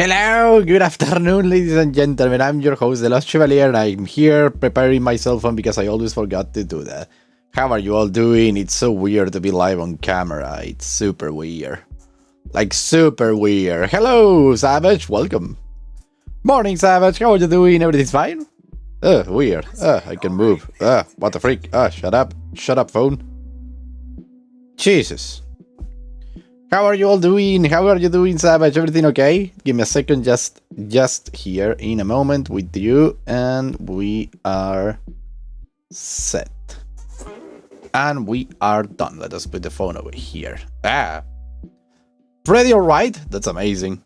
Hello, good afternoon, ladies and gentlemen. I'm your host, The Lost Chevalier, and I'm here preparing my cell phone because I always forgot to do that. How are you all doing? It's so weird to be live on camera. It's super weird. Like, super weird. Hello, Savage. Welcome. Morning, Savage. How are you doing? Everything's fine? Weird. I can move. What the freak? Shut up. Shut up, phone. Jesus. How are you all doing? How are you doing, Savage? Everything okay? Give me a second, just here in a moment with you, and we are set. And we are done. Let us put the phone over here. Pretty alright? That's amazing.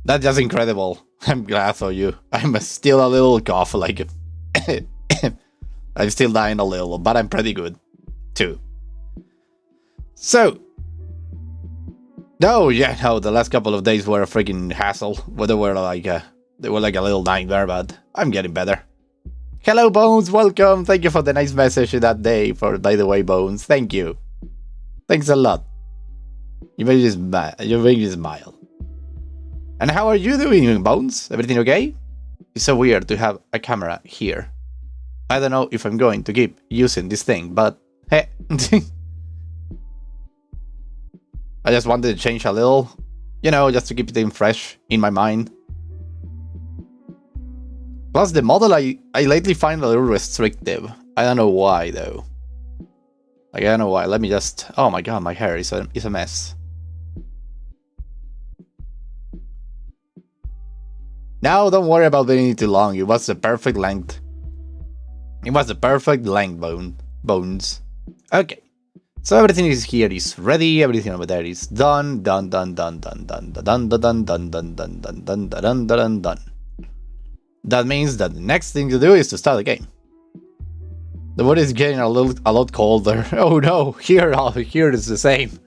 That's just incredible. I'm glad for you. I'm still a little cough, like... I'm still dying a little, but I'm pretty good, too. So... Oh yeah, no, the last couple of days were a freaking hassle. They were like a little nightmare, but I'm getting better. Hello, Bones, welcome. Thank you for the nice message that day. By the way, Bones, thank you. Thanks a lot. You made me smile. And how are you doing, Bones? Everything okay? It's so weird to have a camera here. I don't know if I'm going to keep using this thing, but hey. I just wanted to change a little, you know, just to keep it fresh in my mind. Plus, the model I lately find a little restrictive. I don't know why, though. Like, I don't know why. Let me just... Oh my god, my hair is a mess. Now, don't worry about being too long. It was the perfect length. It was the perfect length, Bones. Okay. So everything is here is ready, everything over there is done. That means that the next thing to do is to start the game. The weather is getting a lot colder. Oh no, here it's the same.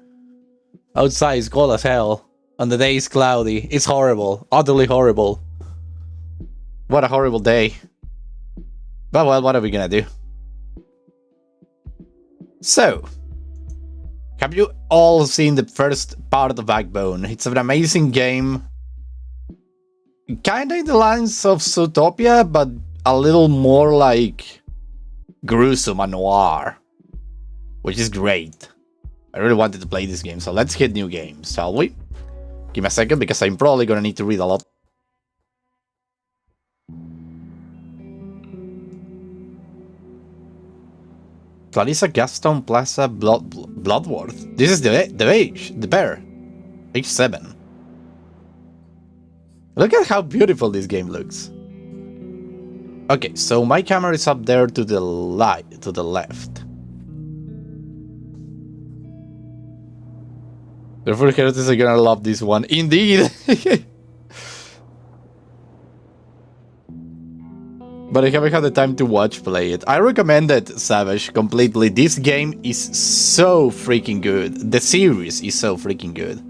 Outside is cold as hell, and the day is cloudy. It's horrible, utterly horrible. What a horrible day. But well, what are we gonna do? So... have you all seen the first part of Backbone? It's an amazing game. Kinda in the lines of Zootopia, but a little more like gruesome and noir. Which is great. I really wanted to play this game, so let's hit new games, shall we? Give me a second, because I'm probably gonna need to read a lot. Clarissa Gaston Plaza Bloodworth. This is the bear. Age 7. Look at how beautiful this game looks. Okay, so my camera is up there to the left. The refrigerators are gonna love this one. Indeed! But I haven't had the time to play it. I recommend it, Savage, completely. This game is so freaking good. The series is so freaking good.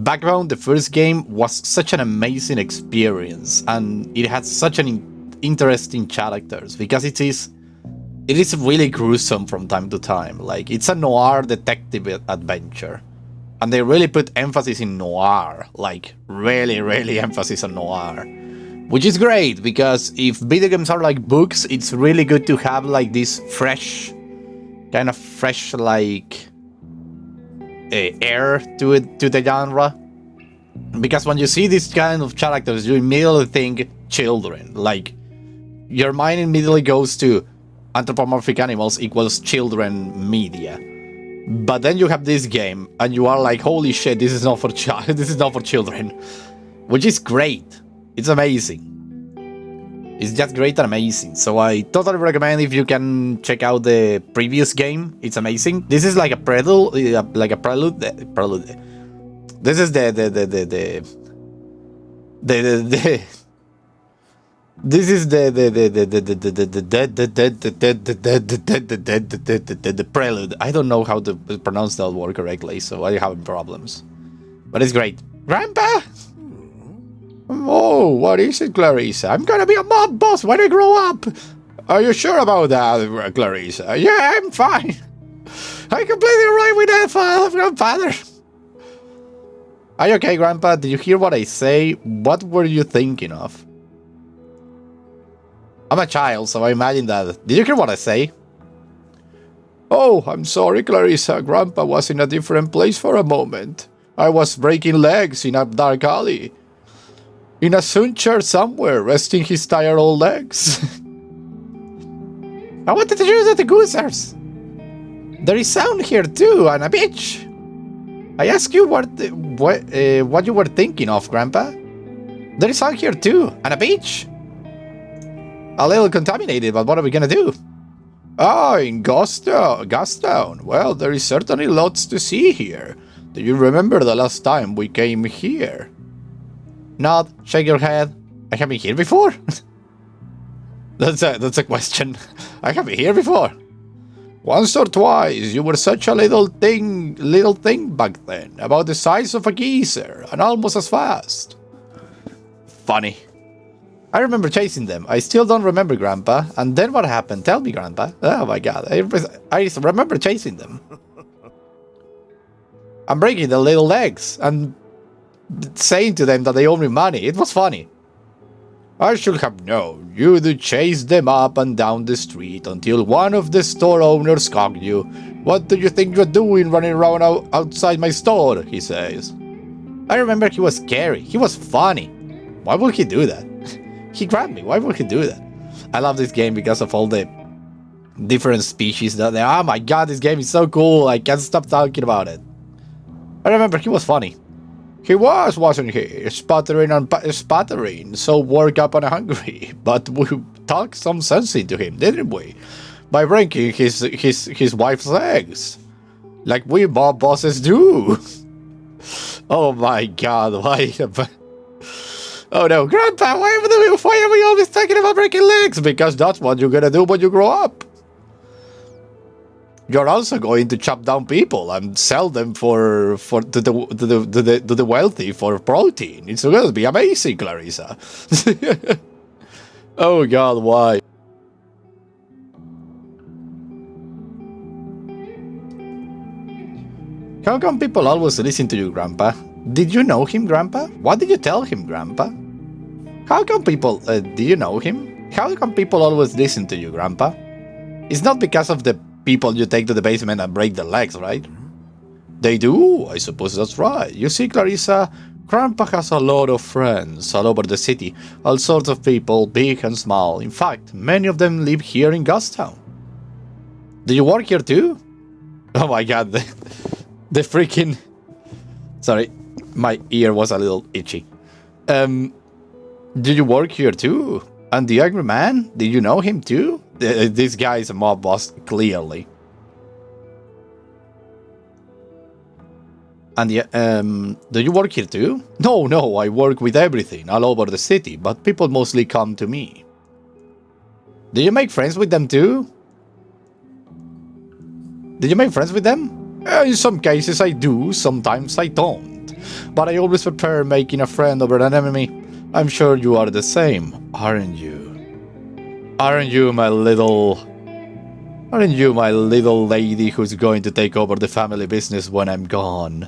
Backbone, the first game, was such an amazing experience, and it had such an interesting characters, because it is really gruesome from time to time. Like, it's a noir detective adventure. And they really put emphasis in noir. Like, really emphasis on noir. Which is great, because if video games are like books, it's really good to have like this fresh, like, air to it, to the genre. Because when you see this kind of characters, you immediately think children. Like, your mind immediately goes to anthropomorphic animals equals children media. But then you have this game, and you are like, holy shit, this is not for this is not for children. Which is great. It's amazing. It's just great and amazing. So I totally recommend if you can check out the previous game. It's amazing. This is like a prelude, This is the prelude. I don't know how to pronounce that word correctly, so I'm having problems. But it's great. Grandpa! Oh, what is it, Clarissa? I'm gonna be a mob boss when I grow up! Are you sure about that, Clarissa? Yeah, I'm fine. I completely right with that, father. Are you okay, Grandpa? Did you hear what I say? What were you thinking of? I'm a child, so I imagine that. Did you hear what I say? Oh, I'm sorry, Clarissa. Grandpa was in a different place for a moment. I was breaking legs in a dark alley. In a sun chair somewhere, resting his tired old legs. I wanted to use the goosers. There is sound here too, and a beach. I asked you what you were thinking of, Grandpa. There is sound here too, and a beach. A little contaminated, but what are we gonna do? Ah, in Gastown. Well, there is certainly lots to see here. Do you remember the last time we came here? Nod, shake your head. I have been here before. That's a question. I have been here before. Once or twice. You were such a little thing back then, about the size of a geezer, and almost as fast. Funny. I remember chasing them. I still don't remember, Grandpa. And then what happened? Tell me, Grandpa. Oh my God. I remember chasing them. I'm breaking their little legs and saying to them that they owe me money. It was funny. I should have known. You'd chase them up and down the street until one of the store owners caught you. What do you think you're doing running around outside my store? He says. I remember he was scary. He was funny. Why would he do that? He grabbed me. Why would he do that? I love this game because of all the different species that there are. Oh my God, this game is so cool. I can't stop talking about it. I remember he was funny. He wasn't he? Sputtering and sputtering, so worked up and hungry. But we talked some sense into him, didn't we? By breaking his wife's legs. Like we mob bosses do. Oh my God, why? Oh no, Grandpa, why are we always talking about breaking legs? Because that's what you're gonna do when you grow up. You're also going to chop down people and sell them to the wealthy for protein. It's gonna be amazing, Clarissa. Oh God, why? How come people always listen to you, Grandpa? Did you know him, Grandpa? What did you tell him, Grandpa? How come people... do you know him? How come people always listen to you, Grandpa? It's not because of the people you take to the basement and break their legs, right? They do? I suppose that's right. You see, Clarissa, Grandpa has a lot of friends all over the city. All sorts of people, big and small. In fact, many of them live here in Gastown. Do you work here too? Oh my God, the freaking... Sorry, my ear was a little itchy. Do you work here too? And the angry man? Did you know him too? This guy is a mob boss, clearly. And do you work here too? No, I work with everything all over the city, but people mostly come to me. Do you make friends with them too? Did you make friends with them? In some cases I do, sometimes I don't. But I always prefer making a friend over an enemy. I'm sure you are the same, aren't you? Aren't you my little lady who's going to take over the family business when I'm gone?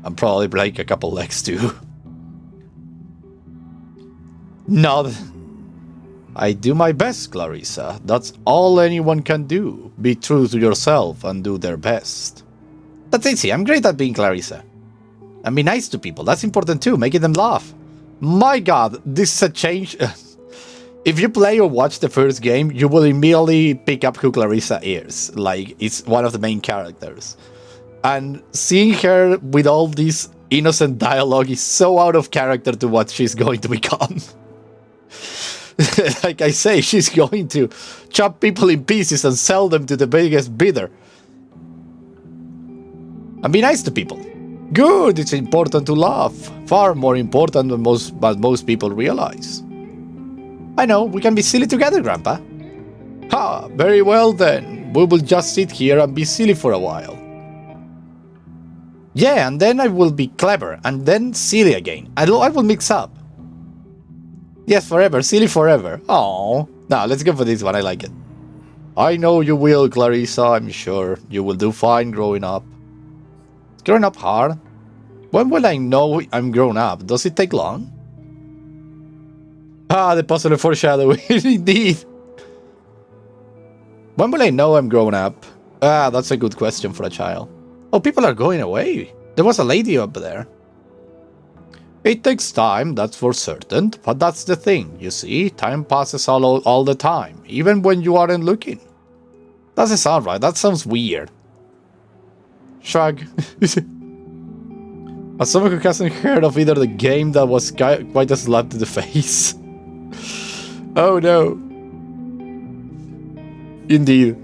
And probably break a couple legs too. No. I do my best, Clarissa. That's all anyone can do. Be true to yourself and do their best. That's easy. I'm great at being Clarissa. And be nice to people. That's important too. Making them laugh. My God, this is a change. If you play or watch the first game, you will immediately pick up who Clarissa is. Like, it's one of the main characters. And seeing her with all this innocent dialogue is so out of character to what she's going to become. Like I say, she's going to chop people in pieces and sell them to the biggest bidder. And be nice to people. Good, it's important to laugh. Far more important than most people realize. I know, we can be silly together, Grandpa. Ha, very well then. We will just sit here and be silly for a while. Yeah, and then I will be clever, and then silly again. I will mix up. Yes, forever, silly forever. Oh, now let's go for this one, I like it. I know you will, Clarissa, I'm sure. You will do fine growing up. It's growing up hard. When will I know I'm grown up? Does it take long? Ah, the positive foreshadowing, indeed. When will I know I'm grown up? Ah, that's a good question for a child. Oh, people are going away. There was a lady up there. It takes time, that's for certain, but that's the thing, you see, time passes all the time, even when you aren't looking. Doesn't sound right, that sounds weird. Shrug. As someone who hasn't heard of either the game, that was quite a slap to the face. Oh no. Indeed.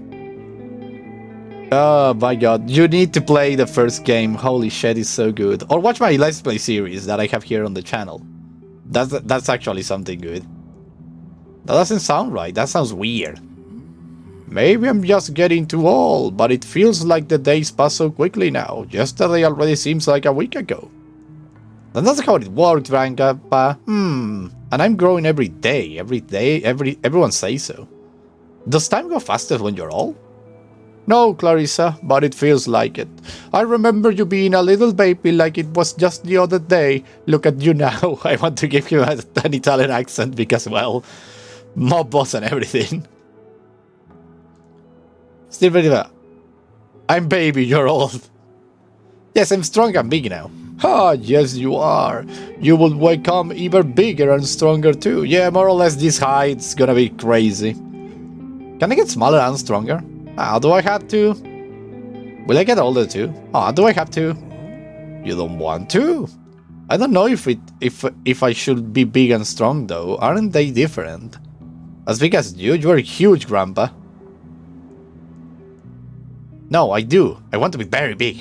Oh my god, you need to play the first game, holy shit, it's so good. Or watch my Let's Play series that I have here on the channel. That's actually something good. That doesn't sound right, that sounds weird. Maybe I'm just getting too old, but it feels like the days pass so quickly now. Yesterday already seems like a week ago. And that's how it works, Grandpa. And I'm growing every day, everyone says so. Does time go faster when you're old? No, Clarissa, but it feels like it. I remember you being a little baby like it was just the other day. Look at you now. I want to give you an Italian accent because, well, mob boss and everything. Still very well. I'm baby, you're old. Yes, I'm strong and big now. Ah, yes you are. You will become even bigger and stronger too. Yeah, more or less this height's gonna be crazy. Can I get smaller and stronger? Ah, do I have to? Will I get older too? Ah, do I have to? You don't want to? I don't know if I should be big and strong though. Aren't they different? As big as you? You're huge, Grandpa. No, I do. I want to be very big.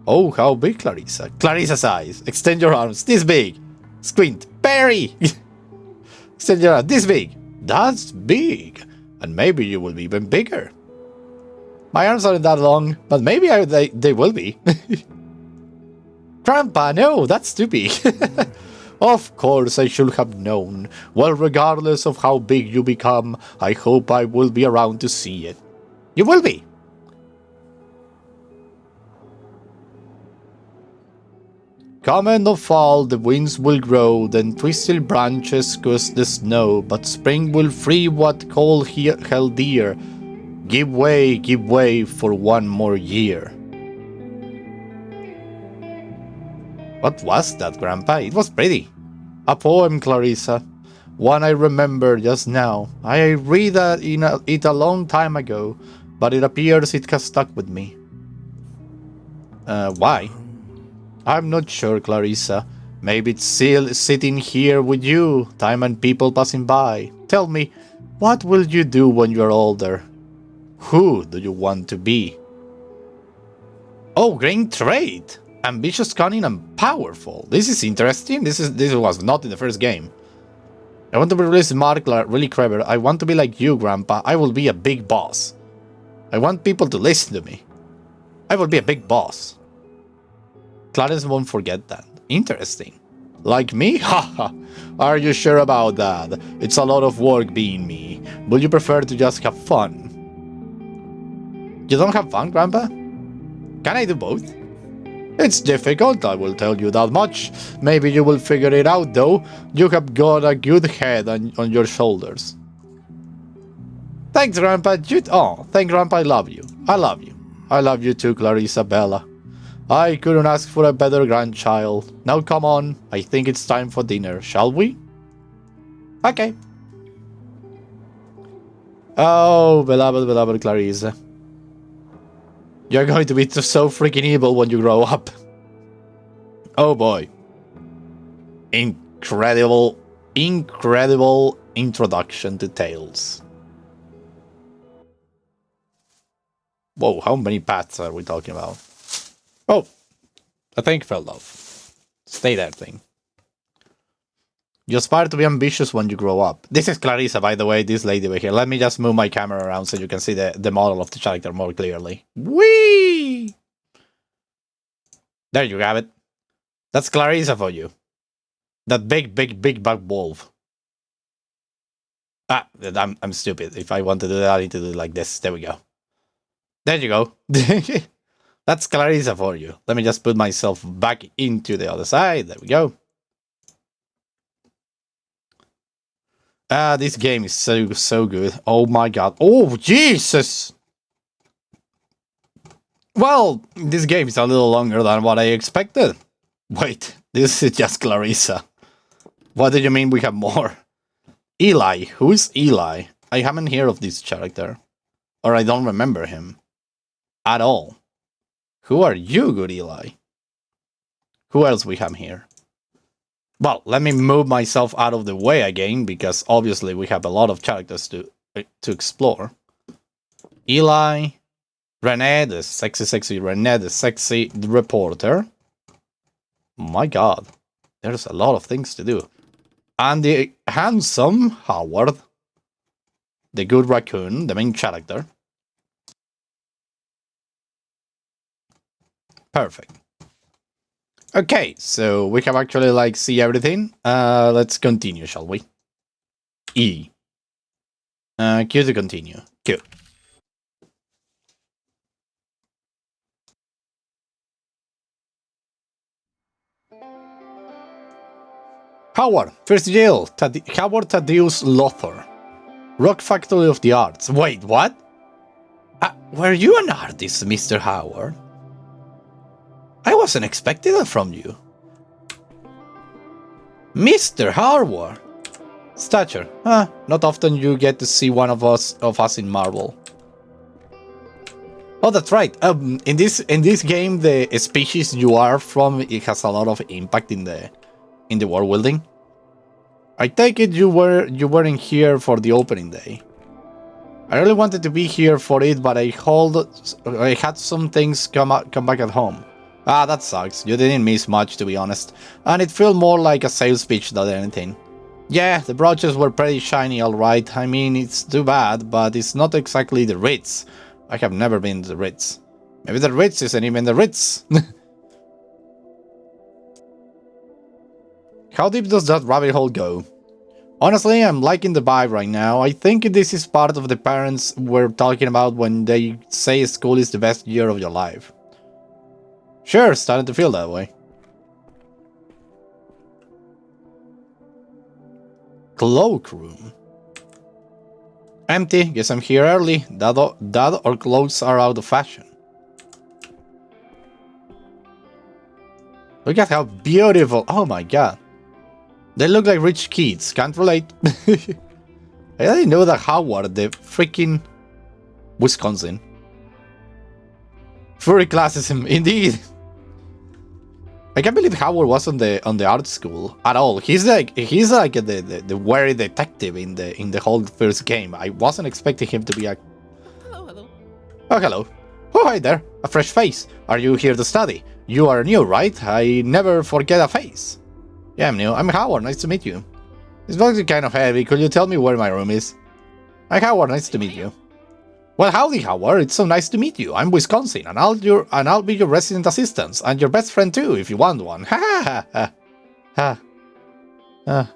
Oh, how big, Clarissa? Clarissa size. Extend your arms. This big. Squint. Very. Extend your arms. This big. That's big. And maybe you will be even bigger. My arms aren't that long, but maybe they will be. Grandpa, no, that's too big. Of course I should have known. Well, regardless of how big you become, I hope I will be around to see it. You will be. Come and no fall, the winds will grow, then twisted branches cause the snow, but spring will free what cold held dear. Give way for one more year. What was that, Grandpa? It was pretty. A poem, Clarissa. One I remember just now. I read it a long time ago, but it appears it has stuck with me. Why? I'm not sure, Clarissa. Maybe it's still sitting here with you, time and people passing by. Tell me, what will you do when you're older? Who do you want to be? Oh, great trait! Ambitious, cunning, and powerful. This is interesting. This was not in the first game. I want to be really smart, really clever. I want to be like you, Grandpa. I will be a big boss. I want people to listen to me. I will be a big boss. Clarence won't forget that. Interesting. Like me? Haha. Are you sure about that? It's a lot of work being me. Would you prefer to just have fun? You don't have fun, Grandpa? Can I do both? It's difficult, I will tell you that much. Maybe you will figure it out, though. You have got a good head on your shoulders. Thanks, Grandpa. Thanks, Grandpa. I love you. I love you. I love you too, Clarissa Bella. I couldn't ask for a better grandchild. Now come on, I think it's time for dinner, shall we? Okay. Oh, beloved Clarissa. You're going to be so freaking evil when you grow up. Oh boy. Incredible introduction to Tales. Whoa, how many paths are we talking about? Oh, I think fell off. Stay there, thing. You aspire to be ambitious when you grow up. This is Clarissa, by the way, this lady over here. Let me just move my camera around so you can see the model of the character more clearly. Whee! There you have it. That's Clarissa for you. That big black wolf. Ah, I'm stupid. If I want to do that, I need to do it like this. There we go. There you go. That's Clarissa for you. Let me just put myself back into the other side. There we go. This game is so good. Oh my god. Oh, Jesus! Well, this game is a little longer than what I expected. Wait, this is just Clarissa. What do you mean we have more? Eli. Who is Eli? I haven't heard of this character. Or I don't remember him. At all. Who are you, good Eli? Who else we have here? Well, let me move myself out of the way again, because obviously we have a lot of characters to explore. Eli, Renee, the sexy Renee, the sexy reporter. My god, there's a lot of things to do. And the handsome Howard, the good raccoon, the main character. Perfect. Okay, so we have actually like see everything. Let's continue, shall we? E. Q to continue. Q. Howard, first jail. Howard Thaddeus Lothar. Rock Factory of the Arts. Wait, what? Were you an artist, Mr. Howard? I wasn't expecting that from you. Mr. Howard. Stature. Not often you get to see one of us in Marvel. Oh, that's right. In this game, the species you are from, it has a lot of impact in the world building. I take it you weren't here for the opening day. I really wanted to be here for it, but I had some things come back at home. That sucks. You didn't miss much, to be honest. And it felt more like a sales pitch than anything. Yeah, the brooches were pretty shiny, alright. I mean, it's too bad, but it's not exactly the Ritz. I have never been to the Ritz. Maybe the Ritz isn't even the Ritz. How deep does that rabbit hole go? Honestly, I'm liking the vibe right now. I think this is part of the parents were talking about when they say school is the best year of your life. Sure, starting to feel that way. Cloakroom. Empty, guess I'm here early. That or clothes are out of fashion. Look at how beautiful. Oh my god. They look like rich kids. Can't relate. I didn't know that Howard, the freaking Wisconsin. Furry classism, indeed. I can't believe Howard was on the art school at all. He's like the wary detective in the whole first game. I wasn't expecting him to be a... Hello. Oh, hello. Oh, hi there. A fresh face. Are you here to study? You are new, right? I never forget a face. Yeah, I'm new. I'm Howard. Nice to meet you. This box is kind of heavy. Could you tell me where my room is? Hi, Howard. Nice to meet you. Well, howdy, Howard. It's so nice to meet you. I'm Wisconsin, and I'll be your resident assistant, and your best friend too, if you want one. Ha ha ha ha.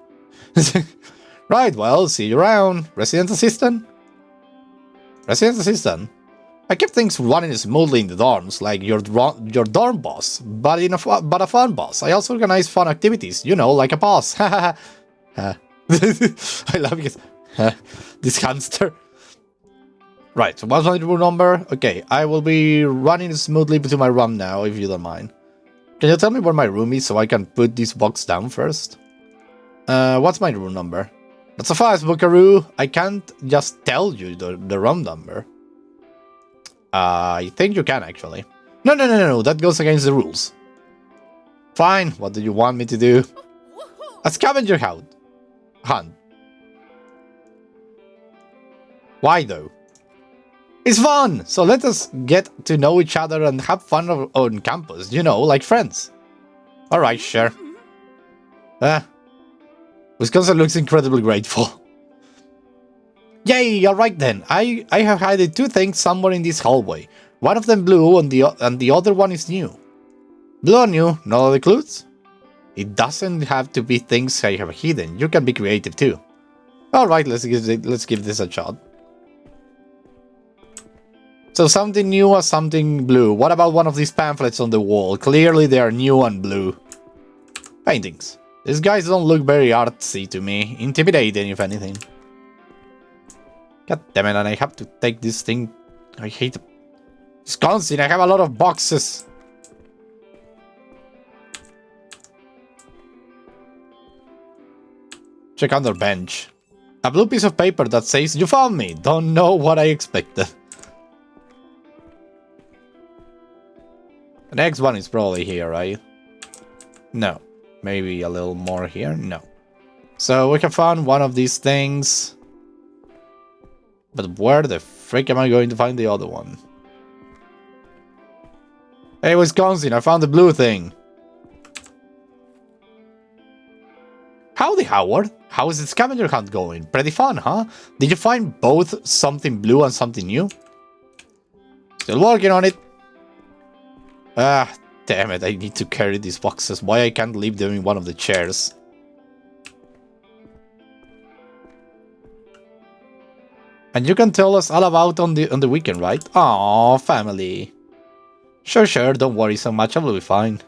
Right. Well, see you around, resident assistant. Resident assistant. I kept things running smoothly in the dorms, like your dorm boss, but a fun boss. I also organize fun activities, you know, like a boss. Ha ha ha. I love this hamster. Right, so what's my room number? Okay, I will be running smoothly to my room now, if you don't mind. Can you tell me where my room is so I can put this box down first? What's my room number? That's a fast, Buckaroo. I can't just tell you the room number. I think you can, actually. No, that goes against the rules. Fine, what do you want me to do? A scavenger hunt. Why, though? It's fun! So let us get to know each other and have fun on campus, you know, like friends. Alright, sure. Wisconsin looks incredibly grateful. Yay, alright then. I have hidden two things somewhere in this hallway. One of them blue and the other one is new. Blue or new, no other clues? It doesn't have to be things I have hidden. You can be creative too. Alright, let's give this a shot. So something new or something blue. What about one of these pamphlets on the wall? Clearly they are new and blue. Paintings. These guys don't look very artsy to me. Intimidating, if anything. God damn it, and I have to take this thing. I hate it. Wisconsin, I have a lot of boxes. Check under bench. A blue piece of paper that says, "You found me." Don't know what I expected. The next one is probably here, right? No. Maybe a little more here? No. So we have found one of these things. But where the frick am I going to find the other one? Hey, Wisconsin, I found the blue thing. Howdy, Howard. How is the scavenger hunt going? Pretty fun, huh? Did you find both something blue and something new? Still working on it. Ah, damn it, I need to carry these boxes. Why I can't leave them in one of the chairs? And you can tell us all about on the weekend, right? Aww, family. Sure, don't worry so much, I will be fine.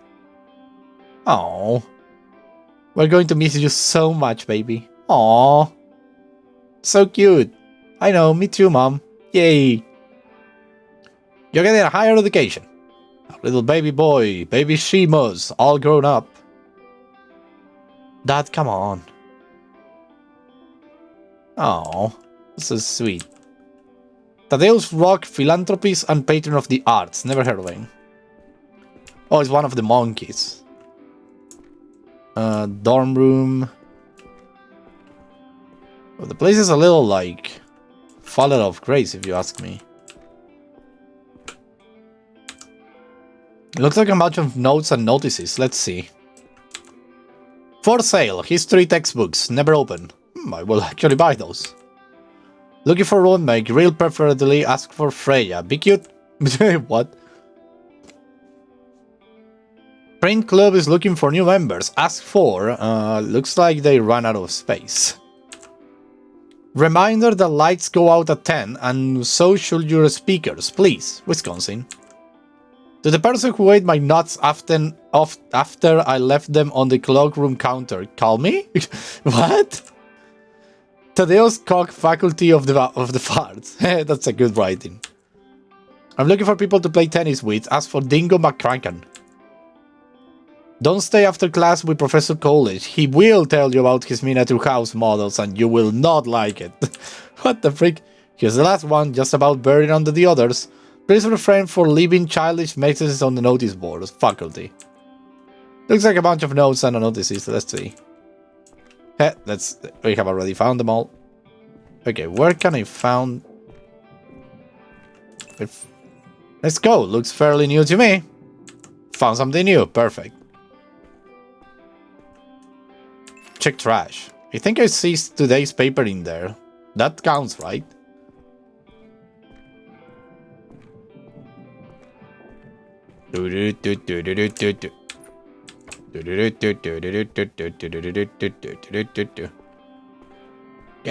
Aww. We're going to miss you so much, baby. Aww. So cute. I know, me too, Mom. Yay. You're getting a higher education. A little baby boy, baby Shimos, all grown up. Dad, come on. Aww. So sweet. Tadeusz Rock, philanthropist and patron of the arts. Never heard of him. Oh, it's one of the monkeys. Dorm room. Well, the place is a little like fallen off grace, if you ask me. It looks like a bunch of notes and notices. Let's see. For sale, history textbooks, never opened. I will actually buy those. Looking for roommate, real preferably, ask for Freya. Be cute. What? Print club is looking for new members. Ask for. Looks like they ran out of space. Reminder that lights go out at 10 and so should your speakers. Please, Wisconsin. To the person who ate my nuts after I left them on the cloakroom counter. Call me? What? Tadeusz Koch, faculty of the farts. That's a good writing. I'm looking for people to play tennis with. Ask for Dingo McCracken. Don't stay after class with Professor Coolidge. He will tell you about his miniature house models and you will not like it. What the frick? Here's the last one, just about burying under the others. Please refrain for leaving childish messages on the notice board. Faculty. Looks like a bunch of notes and notices. Let's see. We have already found them all. Okay, where can I find... Let's go. Looks fairly new to me. Found something new. Perfect. Check trash. I think I see today's paper in there. That counts, right? Get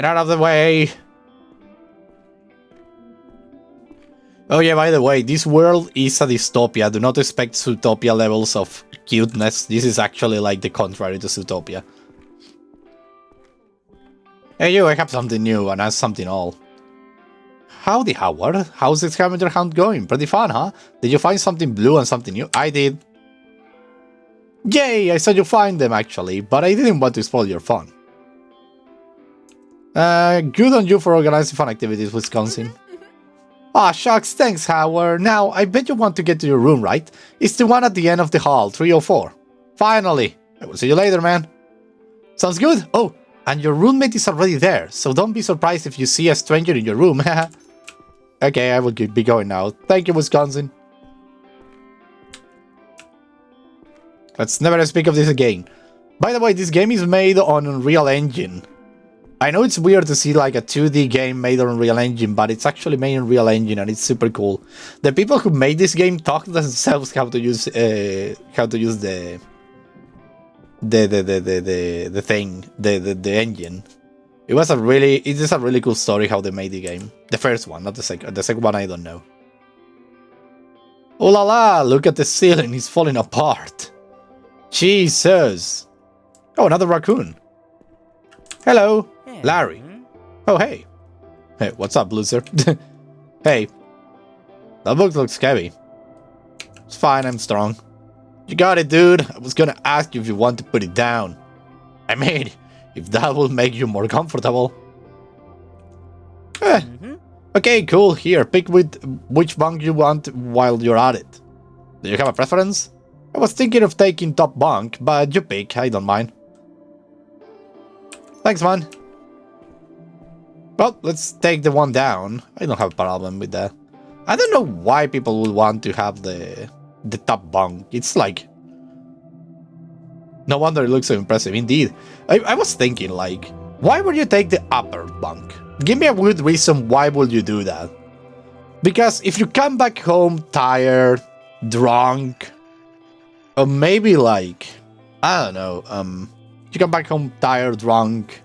out of the way! Oh yeah, by the way, this world is a dystopia. Do not expect Zootopia levels of cuteness. This is actually like the contrary to Zootopia. Hey you, I have something new and ask something old. Howdy, Howard. How's the scavenger hunt going? Pretty fun, huh? Did you find something blue and something new? I did. Yay, I saw you find them actually, but I didn't want to spoil your fun. Good on you for organizing fun activities, Wisconsin. Ah, shucks, thanks, Howard. Now, I bet you want to get to your room, right? It's the one at the end of the hall, 304. Finally! I will see you later, man. Sounds good? Oh, and your roommate is already there, so don't be surprised if you see a stranger in your room. Okay, I will be going now. Thank you, Wisconsin. Let's never speak of this again. By the way, this game is made on Unreal Engine. I know it's weird to see like a 2D game made on Unreal Engine, but it's actually made on Unreal Engine and it's super cool. The people who made this game taught themselves how to use the engine. It is a really cool story how they made the game. The first one, not the second. The second one I don't know. Oh la la, look at the ceiling, it's falling apart. Jesus. Oh, another raccoon. Hello, Larry. Oh, hey. Hey, what's up, loser? Hey. That book looks heavy. It's fine, I'm strong. You got it, dude. I was gonna ask you if you want to put it down. I mean, if that will make you more comfortable. Okay, cool. Here, pick which bunk you want while you're at it. Do you have a preference? I was thinking of taking top bunk, but you pick. I don't mind. Thanks, man. Well, let's take the one down. I don't have a problem with that. I don't know why people would want to have the top bunk. It's like... No wonder it looks so impressive. Indeed. I was thinking, like, why would you take the upper bunk? Give me a good reason why would you do that. Because if you come back home tired, drunk, or maybe like, I don't know, you come back home tired, drunk,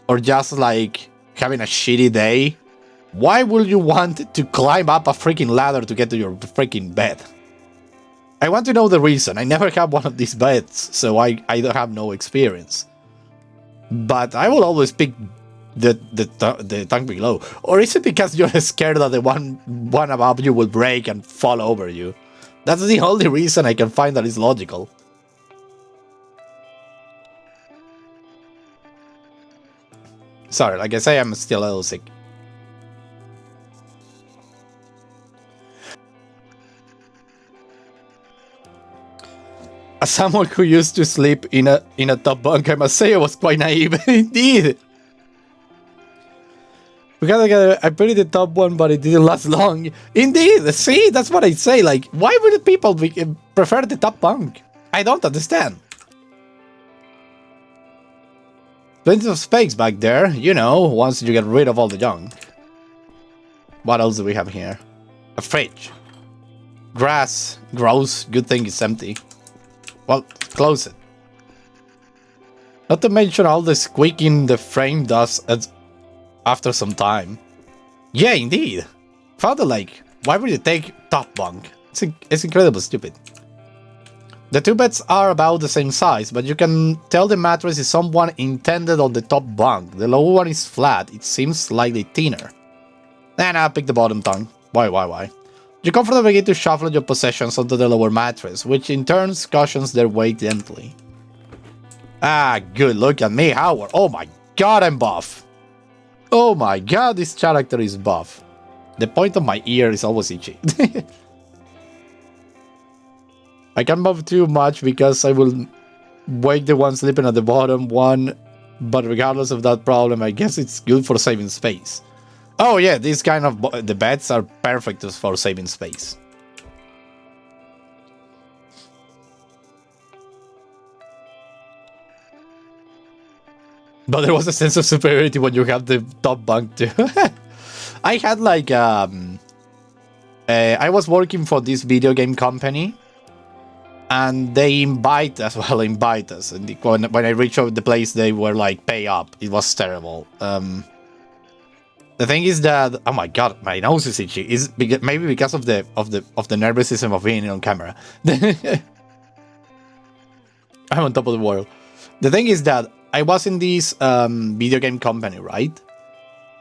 or just like having a shitty day, why would you want to climb up a freaking ladder to get to your freaking bed? I want to know the reason. I never had one of these beds, so I don't have no experience. But I will always pick the tank below. Or is it because you're scared that the one above you will break and fall over you? That's the only reason I can find that is logical. Sorry, like I say, I'm still a little sick. As someone who used to sleep in a top bunk, I must say I was quite naive. Indeed. Because I put it in the top one, but it didn't last long. Indeed, see, that's what I say. Like, why would people prefer the top bunk? I don't understand. Plenty of space back there, you know, once you get rid of all the junk. What else do we have here? A fridge. Grass grows, good thing it's empty. Well, close it. Not to mention all the squeaking the frame does after some time. Yeah, indeed. Father, like, why would you take top bunk? It's incredibly stupid. The two beds are about the same size, but you can tell the mattress is someone intended on the top bunk. The lower one is flat, it seems slightly thinner. And I'll pick the bottom tongue. Why? You comfortably begin to shuffle your possessions onto the lower mattress, which in turn cushions their weight gently. Ah, good, look at me, Howard. Oh my god, I'm buff. Oh my god, this character is buff. The point of my ear is always itchy. I can't move too much because I will wake the one sleeping at the bottom one, but regardless of that problem, I guess it's good for saving space. Oh yeah, these kind of the beds are perfect for saving space. But there was a sense of superiority when you have the top bunk too. I had like I was working for this video game company, and they invite us. And when I reached out the place, they were like, "Pay up." It was terrible. The thing is that, oh my god, my nose is itchy. Is maybe because of the nervousness of being on camera. I'm on top of the world. The thing is that I was in this video game company, right?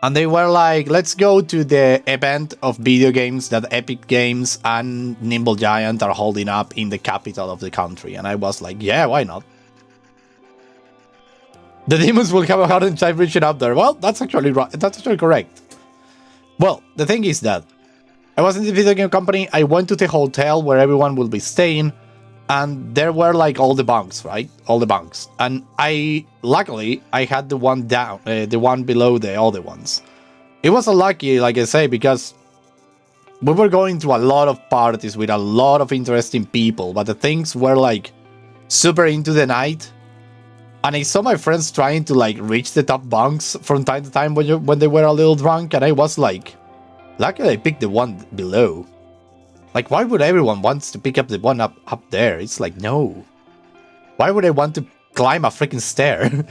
And they were like, let's go to the event of video games that Epic Games and Nimble Giant are holding up in the capital of the country. And I was like, yeah, why not? The demons will have a hard time reaching up there. Well, that's actually right. That's actually correct. Well, the thing is that I was in the video game company. I went to the hotel where everyone will be staying, and there were like all the bunks, right? All the bunks. And luckily, I had the one down, the one below the other ones. It was unlucky, like I say, because we were going to a lot of parties with a lot of interesting people, but the things were like super into the night. And I saw my friends trying to like reach the top bunks from time to time when they were a little drunk, and I was like, luckily I picked the one below. Like, why would everyone want to pick up the one up there? It's like, no. Why would I want to climb a freaking stair?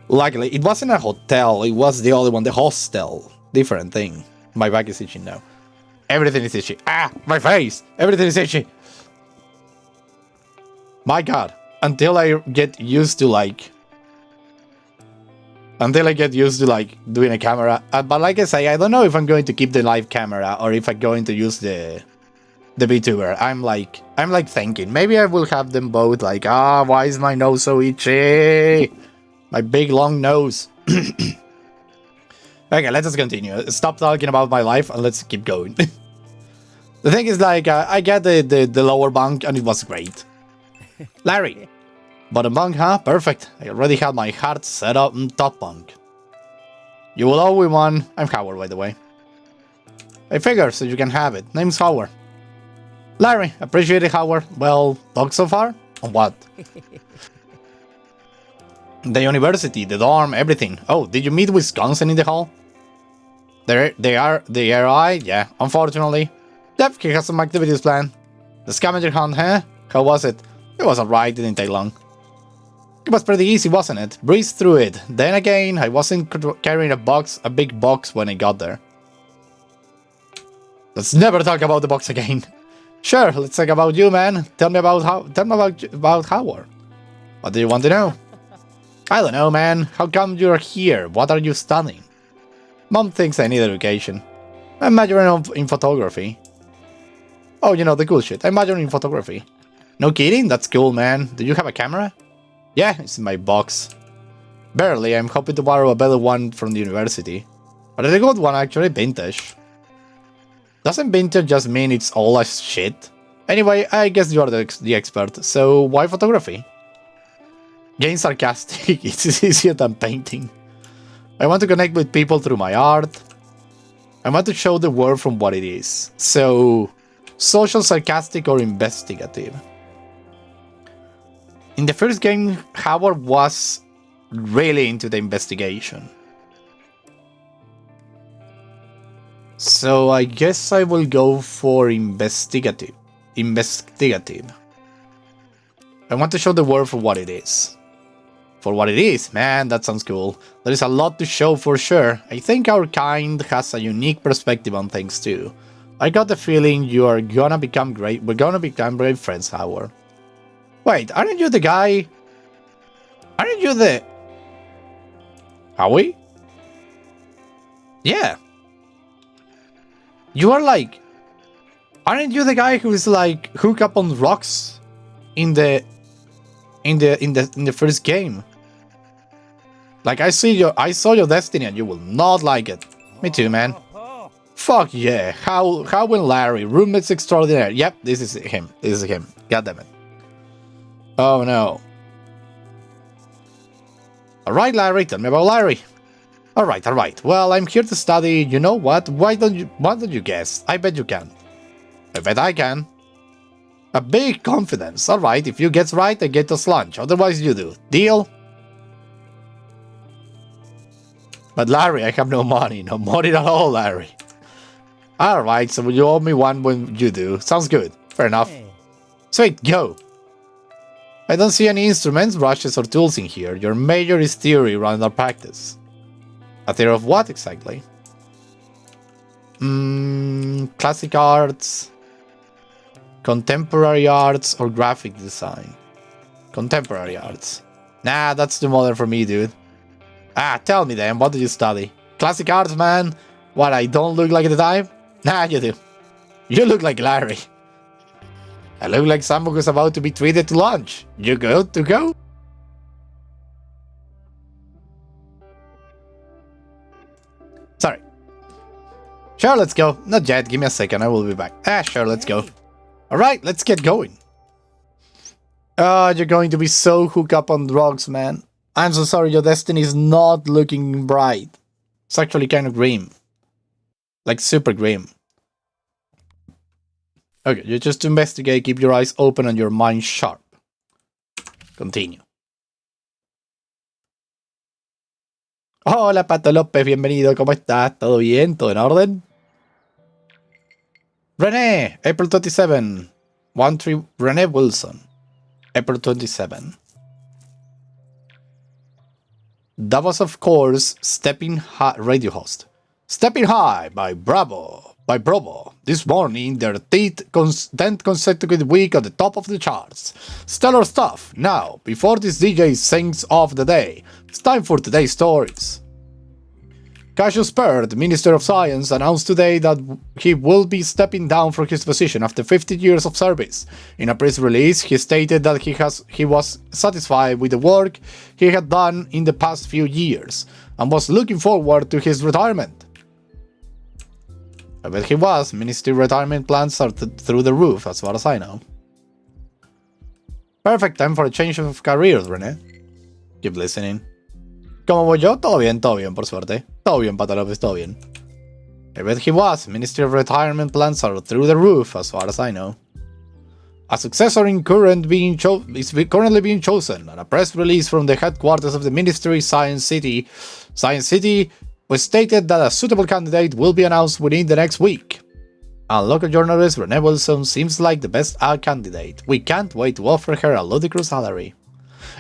Luckily, it wasn't a hotel, it was the other one, the hostel. Different thing. My back is itching now. Everything is itchy. Ah, my face! Everything is itchy. My god. Until I get used to like... doing a camera. But like I say, I don't know if I'm going to keep the live camera or if I'm going to use the Vtuber. I'm like thinking. Maybe I will have them both like, why is my nose so itchy? My big long nose. Okay, let's just continue. Stop talking about my life and let's keep going. The thing is like, I get the lower bunk and it was great. Larry. Bottom bunk, huh? Perfect. I already had my heart set up in top bunk. You will owe me one. I'm Howard, by the way. I figure, so you can have it. Name's Howard. Larry, appreciate it, Howard. Well, talk so far? On what? The university, the dorm, everything. Oh, did you meet Wisconsin in the hall? They are I? Yeah, unfortunately. Yep, he has some activities planned. The scavenger hunt, huh? How was it? It was alright, didn't take long. It was pretty easy, wasn't it? Breezed through it. Then again, I wasn't carrying a big box when I got there. Let's never talk about the box again. Sure, let's talk about you, man. Tell me about Howard. What do you want to know? I don't know, man. How come you're here? What are you studying? Mom thinks I need education. I'm majoring in photography. Oh, you know, the cool shit. I'm majoring in photography. No kidding? That's cool, man. Do you have a camera? Yeah, it's in my box. Barely. I'm hoping to borrow a better one from the university. But it's a good one, actually. Vintage. Doesn't vintage just mean it's all as shit? Anyway, I guess you're the expert. So, why photography? Getting sarcastic, it's easier than painting. I want to connect with people through my art. I want to show the world from what it is. So, social, sarcastic, or investigative? In the first game, Howard was really into the investigation. So, I guess I will go for investigative. I want to show the world for what it is. For what it is, man, that sounds cool. There is a lot to show for sure. I think our kind has a unique perspective on things too. I got the feeling we're gonna become great friends, Howard. Wait, aren't you the guy? Aren't you the... Howie? Yeah. You are like... Aren't you the guy who's like hook up on rocks in the first game? Like I saw your destiny and you will not like it. Me too, man. Fuck yeah. How and Larry, roommates extraordinaire. Yep, this is him. God damn it. Oh no. Alright, Larry, tell me about Larry. Alright. Well, I'm here to study. You know what? Why don't you guess? I bet you can. I bet I can. A big confidence. Alright, if you get right, I get us lunch. Otherwise, you do. Deal? But Larry, I have no money. No money at all, Larry. Alright, so you owe me one when you do. Sounds good. Fair enough. Sweet, go. I don't see any instruments, brushes, or tools in here. Your major is theory rather than practice. A theory of what exactly? Classic arts, contemporary arts, or graphic design? Contemporary arts. Nah, that's too modern for me, dude. Ah, tell me then, what do you study? Classic arts, man? What, I don't look like the type? Nah, you do. You look like Larry. I look like someone who's about to be treated to lunch. You good to go? Sorry. Sure, let's go. Not yet, give me a second, I will be back. Sure, let's go. Alright, let's get going. You're going to be so hooked up on drugs, man. I'm so sorry, your destiny is not looking bright. It's actually kind of grim. Like super grim. Okay, you just investigate, keep your eyes open and your mind sharp. Continue. Hola, Pato López, bienvenido, ¿cómo estás? ¿Todo bien? ¿Todo en orden? René, April 27. 13 René Wilson. April 27. That was, of course, Stepping High radio host. Stepping High by Bravo. by Bravo. This morning, their 10th consecutive week at the top of the charts. Stellar stuff. Now, before this DJ sings off the day, it's time for today's stories. Cassius Pear, the Minister of Science, announced today that he will be stepping down from his position after 50 years of service. In a press release, he stated that he was satisfied with the work he had done in the past few years, and was looking forward to his retirement. I bet he was. Ministry retirement plans are through the roof, as far as I know. Perfect time for a change of careers, René. Keep listening. ¿Cómo voy yo? Todo bien, por suerte. Todo bien, Pato López, todo bien. I bet he was. Ministry of Retirement plans are through the roof, as far as I know. A successor is currently being chosen, and a press release from the headquarters of the Ministry, Science City, was stated that a suitable candidate will be announced within the next week. And local journalist Renee Wilson seems like the best candidate. We can't wait to offer her a ludicrous salary.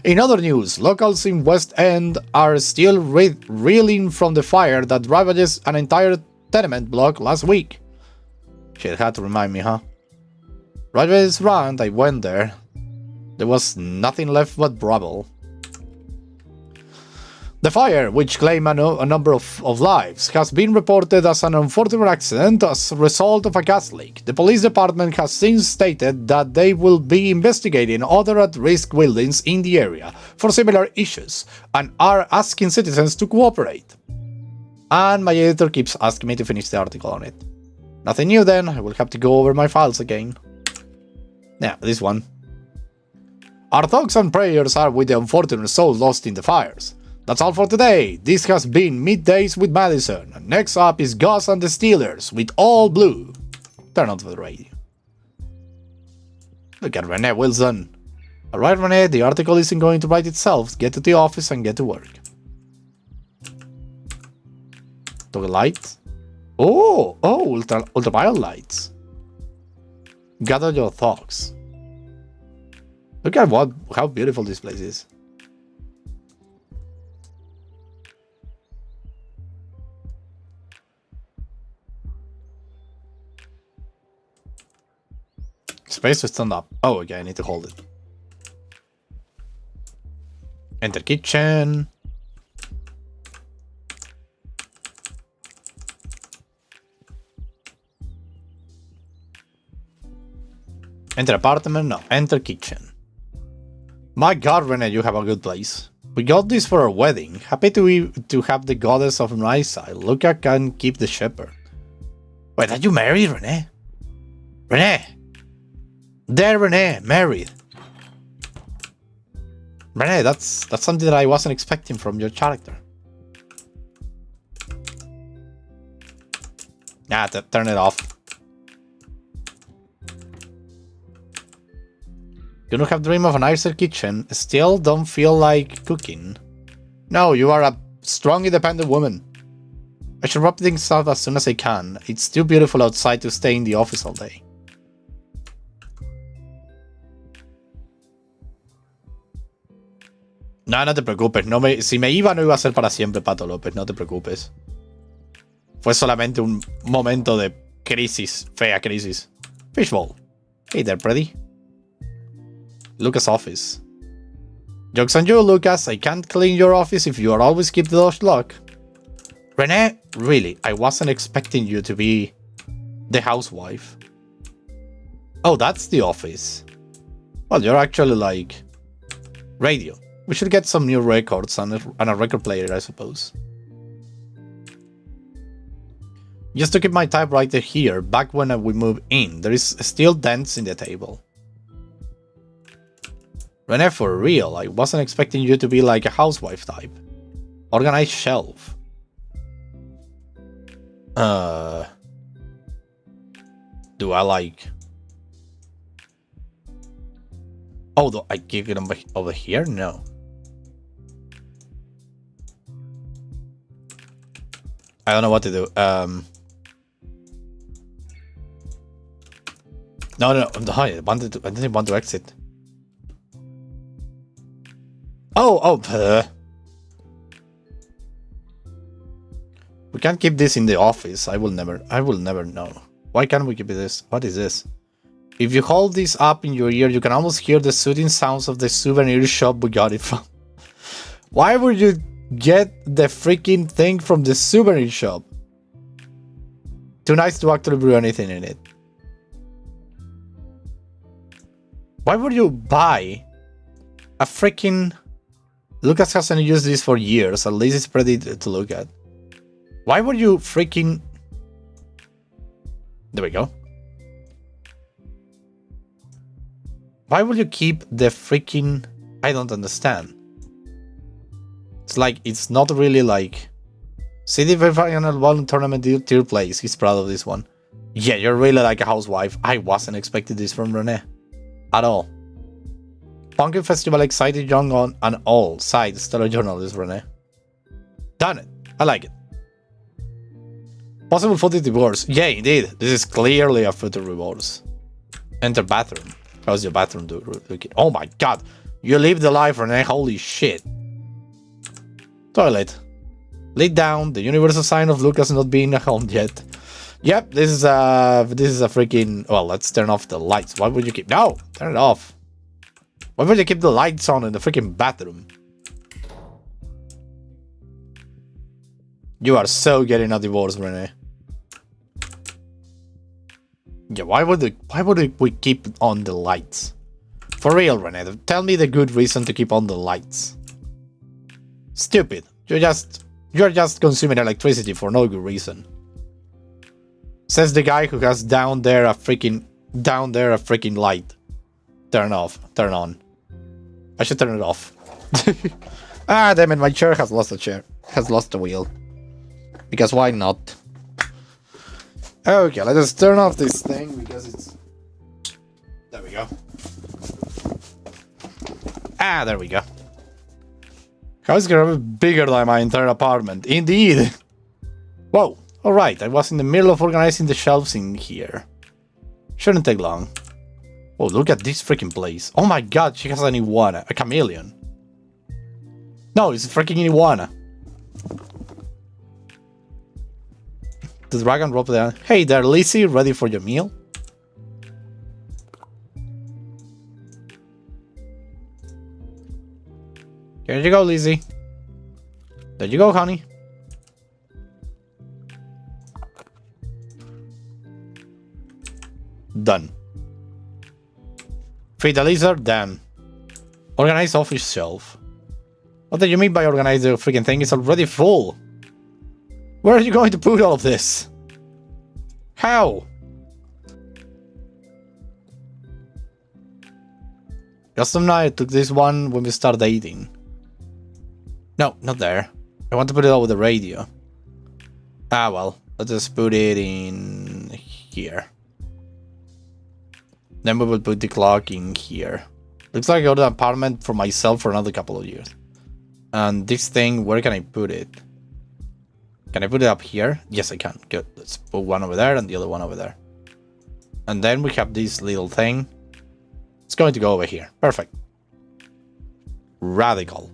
In other news, locals in West End are still reeling from the fire that ravages an entire tenement block last week. Shit had to remind me, huh? Ravages round, I went there. There was nothing left but rubble. The fire, which claimed a number of lives, has been reported as an unfortunate accident as a result of a gas leak. The police department has since stated that they will be investigating other at-risk buildings in the area for similar issues and are asking citizens to cooperate. And my editor keeps asking me to finish the article on it. Nothing new then, I will have to go over my files again. Yeah, this one. Our thoughts and prayers are with the unfortunate souls lost in the fires. That's all for today. This has been Middays with Madison. Next up is Gus and the Steelers with All Blue. Turn on the radio. Look at Renee Wilson. Alright, Renee, the article isn't going to write itself. Get to the office and get to work. Toggle light. Oh, ultraviolet lights. Gather your thoughts. Look at how beautiful this place is. Space to stand up. Oh, okay, I need to hold it. Enter kitchen. Enter apartment? No, enter kitchen. My god, Renee, you have a good place. We got this for our wedding. Happy to have the goddess of my side. Luca can keep the shepherd. Wait, are you married, Renee? Renee! There, Renee, married. Renee, that's something that I wasn't expecting from your character. Ah, turn it off. You don't have dream of a nicer kitchen. Still don't feel like cooking. No, you are a strong, independent woman. I should wrap things up as soon as I can. It's too beautiful outside to stay in the office all day. No, no te preocupes. Si me iba, no iba a ser para siempre, Pato López. No te preocupes. Fue solamente un momento de crisis. Fea crisis. Fishbowl. Hey there, Freddy. Lucas' office. Joke's on you, Lucas. I can't clean your office if you are always keep the doors locked. Renee, really, I wasn't expecting you to be the housewife. Oh, that's the office. Well, you're actually like radio. We should get some new records and a record player, I suppose. Just to keep my typewriter here, back when we moved in, there is still dents in the table. Renee, for real, I wasn't expecting you to be like a housewife type. Organized shelf. Do I like... Oh, do I give it over here? No. I don't know what to do. No, I didn't want to exit. We can't keep this in the office. I will never know. Why can't we keep this? What is this? If you hold this up in your ear, you can almost hear the soothing sounds of the souvenir shop we got it from. Why would you get the freaking thing from the souvenir shop? Too nice to actually brew anything in it. Why would you buy a freaking... Lucas hasn't used this for years, at least it's pretty to look at. Why would you freaking... There we go. Why would you keep the freaking... I don't understand. It's like, it's not really like... CD final ball tournament tier place. He's proud of this one. Yeah, you're really like a housewife. I wasn't expecting this from Rene. At all. Pumpkin Festival excited young on and all side stellar journalist Rene. Done it. I like it. Possible footage divorce. Yeah, indeed. This is clearly a footage rewards. Enter bathroom. How's your bathroom looking? Oh my god. You live the life, Rene. Holy shit. Toilet. Lay down. The universal sign of Lucas not being at home yet. Yep, this is a freaking... Well, let's turn off the lights. Why would you keep... No! Turn it off. Why would you keep the lights on in the freaking bathroom? You are so getting a divorce, Rene. Yeah, why would we keep on the lights? For real, Rene, tell me the good reason to keep on the lights. Stupid. You're just consuming electricity for no good reason. Says the guy who has down there a freaking light. Turn off. Turn on. I should turn it off. Ah, damn it, my chair has lost a chair. Has lost the wheel. Because why not? Okay, let's just turn off this thing because it's... There we go. Ah, there we go. How's it gonna be bigger than my entire apartment? Indeed! Whoa, alright, I was in the middle of organizing the shelves in here. Shouldn't take long. Oh, look at this freaking place. Oh my god, she has an iguana. A chameleon. No, it's a freaking iguana. The dragon dropped down. Hey there, Lizzie, ready for your meal? Here you go, Lizzie. There you go, honey. Done. Feed the lizard, done. Organize office shelf. What do you mean by organize the freaking thing? It's already full. Where are you going to put all of this? How? Custom night, I took this one when we started dating. No, not there. I want to put it over the radio. Ah, well. Let's just put it in here. Then we will put the clock in here. Looks like I got an apartment for myself for another couple of years. And this thing, where can I put it? Can I put it up here? Yes, I can. Good. Let's put one over there and the other one over there. And then we have this little thing. It's going to go over here. Perfect. Radical.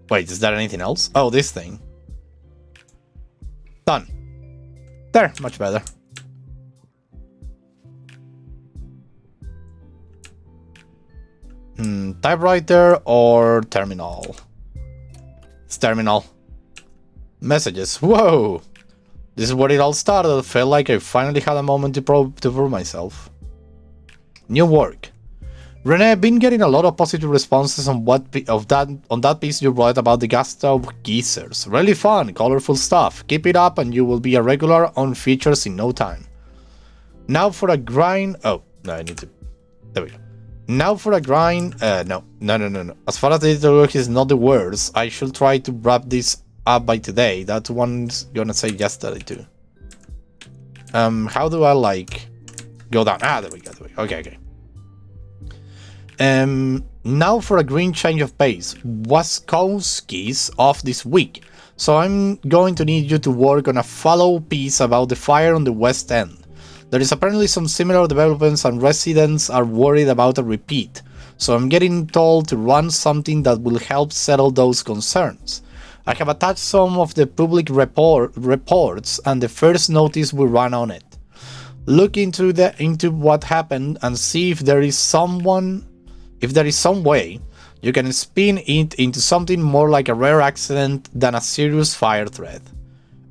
Wait, is there anything else? Oh, this thing. Done. There, much better. Typewriter or terminal? It's terminal. Messages. Whoa! This is where it all started. I felt like I finally had a moment to prove myself. New work. Rene, I've been getting a lot of positive responses on that piece you wrote about the gas stove geezers. Really fun, colorful stuff. Keep it up and you will be a regular on features in no time. Now for a grind. Oh, no, I need to. There we go. Now for a grind. No. As far as the editor work is not the worst, I should try to wrap this up by today. That one's gonna say yesterday too. How do I like go down? Ah, there we go. Okay. Now for a green change of pace. Waskowski's off this week, so I'm going to need you to work on a follow piece about the fire on the West End. There is apparently some similar developments and residents are worried about a repeat, so I'm getting told to run something that will help settle those concerns. I have attached some of the public reports and the first notice we ran on it. Look into what happened and see if there is some way you can spin it into something more like a rare accident than a serious fire threat.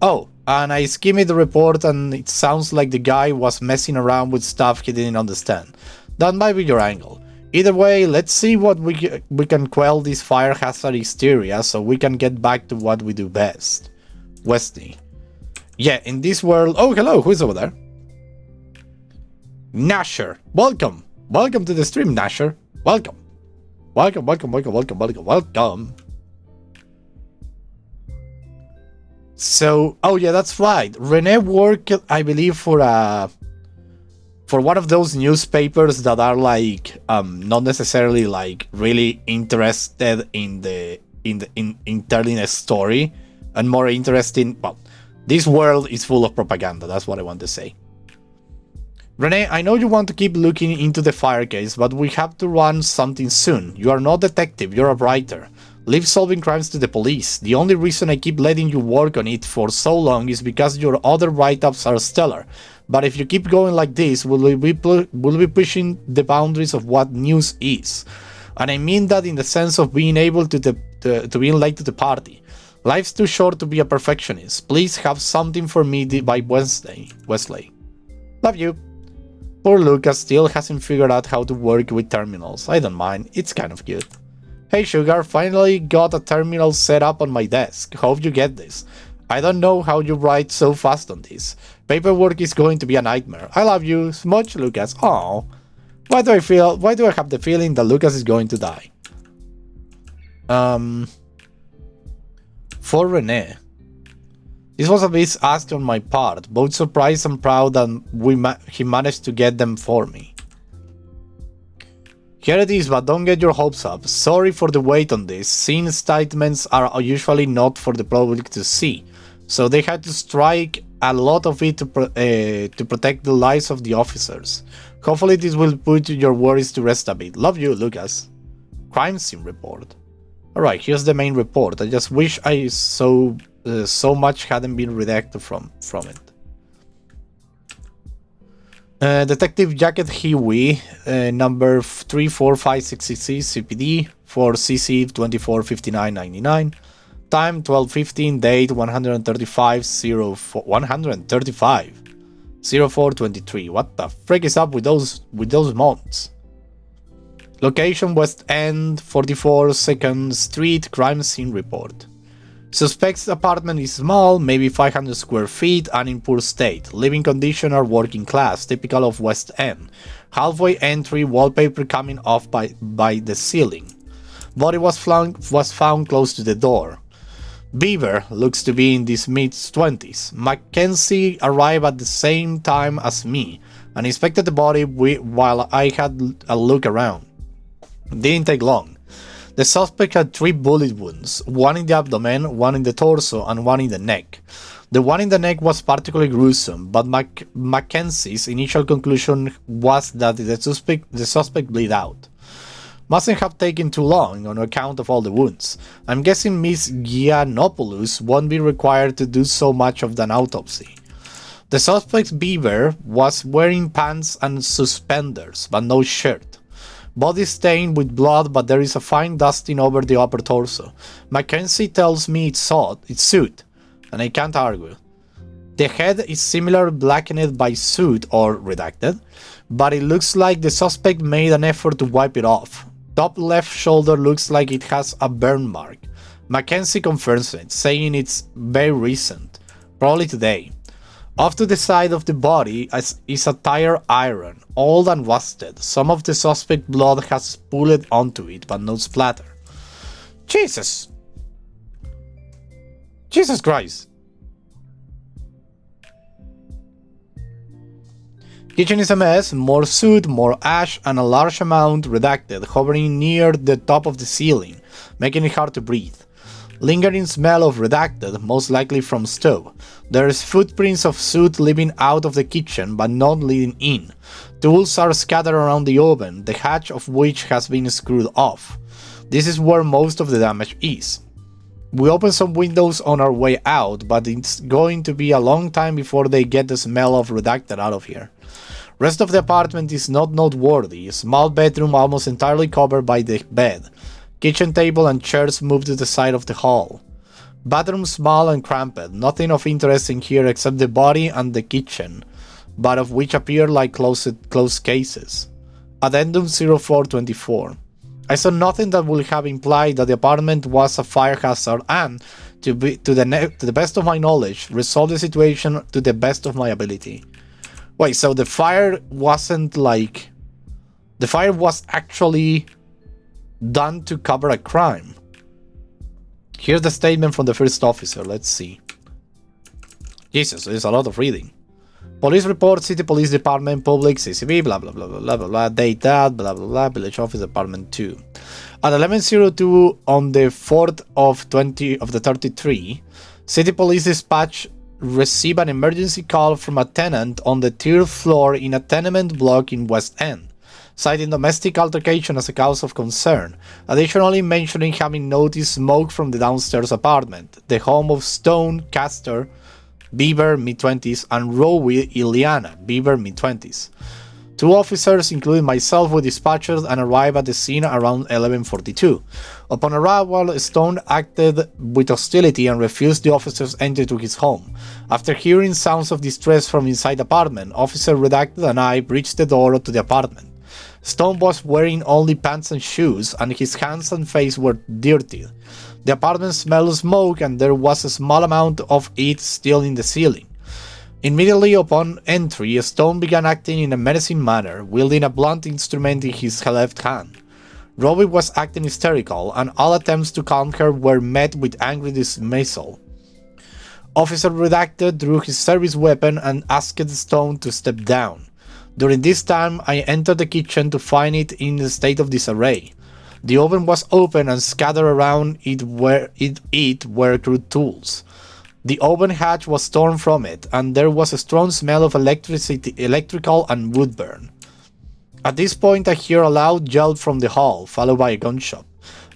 Oh, and I skimmed the report and it sounds like the guy was messing around with stuff he didn't understand. That might be your angle. Either way, let's see what we can quell this fire hazard hysteria so we can get back to what we do best. Wesley. Yeah, in this world... Oh, hello, who's over there? Nasher. Welcome. Welcome to the stream, Nasher. Welcome. Welcome. So, oh yeah, that's right. Renee worked, I believe, for one of those newspapers that are like not necessarily like really interested in telling a story, and more interested in, well, this world is full of propaganda. That's what I want to say. Renee, I know you want to keep looking into the fire case, but we have to run something soon. You are not a detective, you're a writer. Leave solving crimes to the police. The only reason I keep letting you work on it for so long is because your other write-ups are stellar. But if you keep going like this, we'll be pushing the boundaries of what news is. And I mean that in the sense of being able to be late to the party. Life's too short to be a perfectionist. Please have something for me by Wednesday, Wesley. Love you. Poor Lucas still hasn't figured out how to work with terminals. I don't mind, it's kind of cute. Hey Sugar, finally got a terminal set up on my desk. Hope you get this. I don't know how you write so fast on this. Paperwork is going to be a nightmare. I love you much, Lucas. Aww. Why do I have the feeling that Lucas is going to die? For Renee. This was a bit asked on my part, both surprised and proud that he managed to get them for me. Here it is, but don't get your hopes up. Sorry for the wait on this. Scene statements are usually not for the public to see, so they had to strike a lot of it to protect the lives of the officers. Hopefully this will put your worries to rest a bit. Love you, Lucas. Crime scene report. Alright, here's the main report. I just wish I so much hadn't been redacted from it. Detective Jacket Hiwi, number 345666 CPD for CC 245999. Time 12:15. Date 135/04/23. What the frick is up with those months? Location West End, 44 2nd Street. Crime scene report. Suspect's apartment is small, maybe 500 square feet, and in poor state. Living conditions are working class, typical of West End. Halfway entry, wallpaper coming off by the ceiling. Body was found close to the door. Beaver looks to be in his mid-20s. Mackenzie arrived at the same time as me and inspected the body while I had a look around. Didn't take long. The suspect had 3 bullet wounds, one in the abdomen, one in the torso, and one in the neck. The one in the neck was particularly gruesome, but Mackenzie's initial conclusion was that the suspect bled out. Mustn't have taken too long on account of all the wounds. I'm guessing Miss Giannopoulos won't be required to do so much of an autopsy. The suspect's Beaver was wearing pants and suspenders, but no shirt. Body stained with blood, but there is a fine dusting over the upper torso. Mackenzie tells me it's soot, and I can't argue. The head is similar blackened by soot or redacted, but it looks like the suspect made an effort to wipe it off. Top left shoulder looks like it has a burn mark. Mackenzie confirms it, saying it's very recent, probably today. Off to the side of the body is a tire iron, old and rusted. Some of the suspect blood has spooled onto it, but no splatter. Jesus! Jesus Christ! Kitchen is a mess, more soot, more ash, and a large amount redacted, hovering near the top of the ceiling, making it hard to breathe. Lingering smell of redacted, most likely from stove. There's footprints of soot leaving out of the kitchen, but not leading in. Tools are scattered around the oven, the hatch of which has been screwed off. This is where most of the damage is. We open some windows on our way out, but it's going to be a long time before they get the smell of redacted out of here. Rest of the apartment is not noteworthy. Small bedroom almost entirely covered by the bed. Kitchen table and chairs moved to the side of the hall. Bathroom small and cramped. Nothing of interest in here except the body and the kitchen, but of which appear like closed cases. Addendum 0424. I saw nothing that would have implied that the apartment was a fire hazard and, to the best of my knowledge, resolve the situation to the best of my ability. Wait, so the fire wasn't like... The fire was actually done to cover a crime. Here's the statement from the first officer, let's see. Jesus, there's a lot of reading. Police report, City Police Department, Public, CCB, blah blah blah blah blah blah blah, data, blah blah blah, Village Office Department 2. At 11:02 on the 4th of the 33, City Police Dispatch received an emergency call from a tenant on the 3rd floor in a tenement block in West End, citing domestic altercation as a cause of concern, additionally mentioning having noticed smoke from the downstairs apartment, the home of Stone Castor, Bieber, mid-20s, and Rowie Iliana, Bieber, mid-20s. 2 officers, including myself, were dispatched and arrived at the scene around 11:42. Upon arrival, Stone acted with hostility and refused the officers' entry to his home. After hearing sounds of distress from inside the apartment, Officer Redacted and I breached the door to the apartment. Stone was wearing only pants and shoes, and his hands and face were dirty. The apartment smelled of smoke, and there was a small amount of it still in the ceiling. Immediately upon entry, Stone began acting in a menacing manner, wielding a blunt instrument in his left hand. Robbie was acting hysterical, and all attempts to calm her were met with angry dismissal. Officer Redacted drew his service weapon and asked Stone to step down. During this time, I entered the kitchen to find it in a state of disarray. The oven was open and scattered around it were crude tools. The oven hatch was torn from it, and there was a strong smell of electrical and wood burn. At this point, I hear a loud yell from the hall, followed by a gunshot.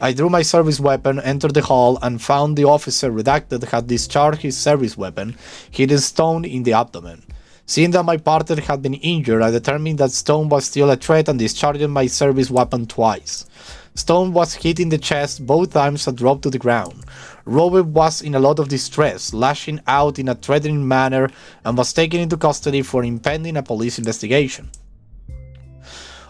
I drew my service weapon, entered the hall, and found the officer Redacted had discharged his service weapon, hitting Stone in the abdomen. Seeing that my partner had been injured, I determined that Stone was still a threat and discharged my service weapon twice. Stone was hit in the chest both times and dropped to the ground. Robert was in a lot of distress, lashing out in a threatening manner, and was taken into custody for impending a police investigation.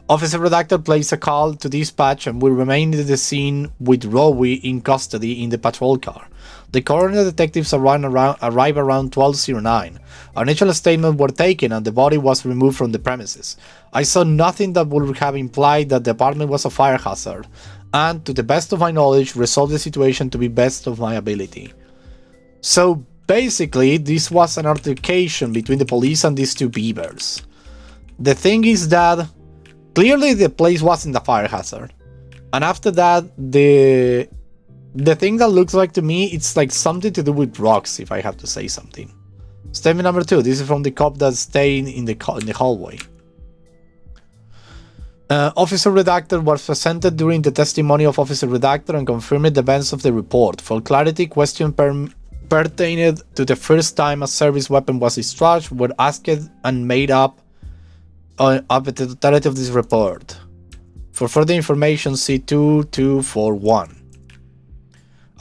Officer Redacted placed a call to dispatch and will remain at the scene with Rowie in custody in the patrol car. The coroner detectives arrived around 12:09. Our initial statements were taken and the body was removed from the premises. I saw nothing that would have implied that the apartment was a fire hazard, and to the best of my knowledge, resolved the situation to the best of my ability. So basically, this was an altercation between the police and these 2 beavers. The thing is that clearly the place wasn't a fire hazard, and after that, the thing that looks like to me, it's like something to do with rocks, if I have to say something. Statement number 2. This is from the cop that's staying in the hallway. Officer Redactor was presented during the testimony of Officer Redactor and confirmed the events of the report. For clarity, questions pertaining to the first time a service weapon was discharged were asked and made up of the totality of this report. For further information, see 2241.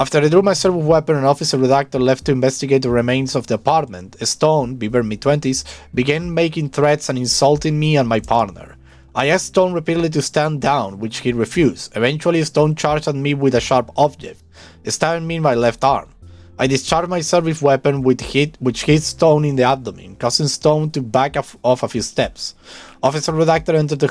After I drew my service weapon, an officer Redactor left to investigate the remains of the apartment. Stone, Bieber mid-20s, began making threats and insulting me and my partner. I asked Stone repeatedly to stand down, which he refused. Eventually, Stone charged at me with a sharp object, stabbing me in my left arm. I discharged my service weapon which hit Stone in the abdomen, causing Stone to back off a few steps. Officer Redactor entered the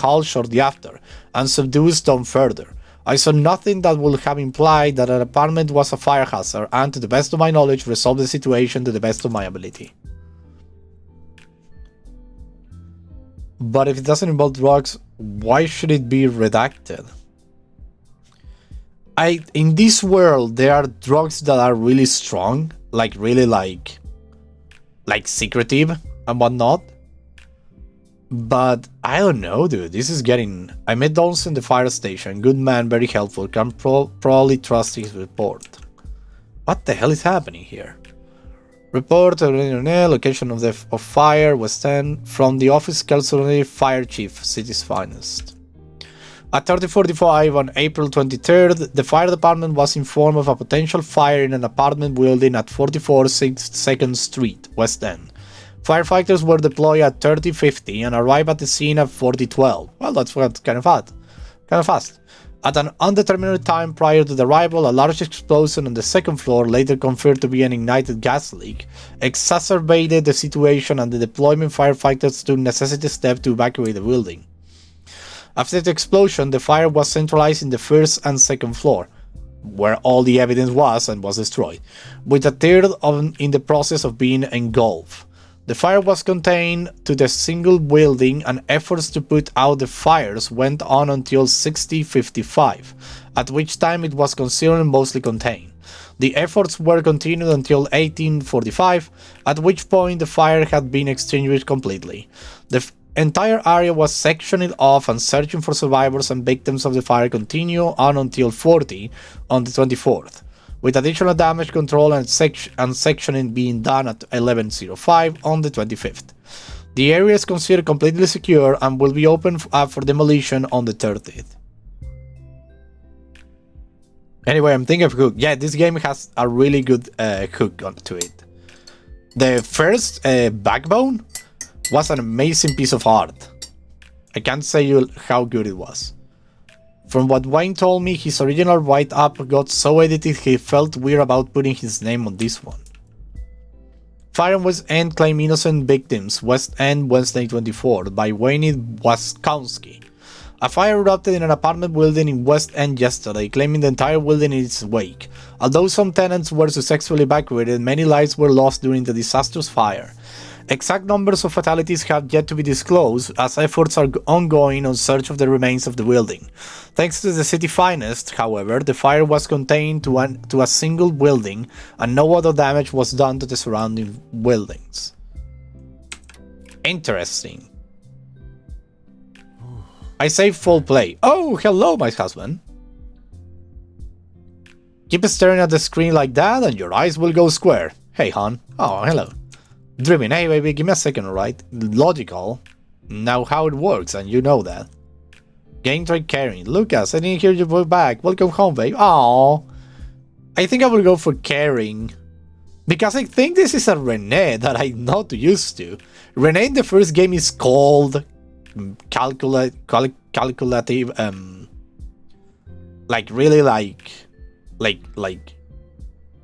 hall shortly after, and subdued Stone further. I saw nothing that would have implied that an apartment was a fire hazard, and to the best of my knowledge, resolved the situation to the best of my ability. But if it doesn't involve drugs, why should it be redacted? In this world, there are drugs that are really strong, really secretive and whatnot. But I don't know, dude. This is getting... I met Dawson in the fire station. Good man, very helpful. Can probably trust his report. What the hell is happening here? Report location of fire West End from the office Kelso Fire Chief, city's finest. At 30:45 on April 23rd, the fire department was informed of a potential fire in an apartment building at 44 2nd Street, West End. Firefighters were deployed at 30:50 and arrived at the scene at 40:12. Well, that's kind of fast. At an undetermined time prior to the arrival, a large explosion on the second floor, later confirmed to be an ignited gas leak, exacerbated the situation and the deployment firefighters took necessary steps to evacuate the building. After the explosion, the fire was centralized in the first and second floor, where all the evidence was and was destroyed, with a third in the process of being engulfed. The fire was contained to the single building and efforts to put out the fires went on until 60:55, at which time it was considered mostly contained. The efforts were continued until 18:45, at which point the fire had been extinguished completely. The entire area was sectioned off and searching for survivors and victims of the fire continued on until 40 on the 24th. With additional damage control and sectioning being done at 11:05 on the 25th. The area is considered completely secure and will be open for demolition on the 30th. Anyway, I'm thinking of hook. Yeah, this game has a really good hook to it. The first Backbone was an amazing piece of art. I can't say how good it was. From what Wayne told me, his original write-up got so edited he felt weird about putting his name on this one. Fire in West End claim innocent victims, West End, Wednesday 24, by Wayne Waskowski. A fire erupted in an apartment building in West End yesterday, claiming the entire building in its wake. Although some tenants were successfully evacuated, many lives were lost during the disastrous fire. Exact numbers of fatalities have yet to be disclosed, as efforts are ongoing on search of the remains of the building. Thanks to the city finest, however, the fire was contained to a single building, and no other damage was done to the surrounding buildings. Interesting. I say full play. Oh, hello, my husband. Keep staring at the screen like that, and your eyes will go square. Hey, hon. Oh, hello. Driven, hey baby, give me a second, alright? Logical. Now how it works, and you know that. Game try caring. Lucas, I didn't hear your voice back. Welcome home, babe. Aww. I think I will go for caring. Because I think this is a Renee that I'm not used to. Renee in the first game is called calculative, like really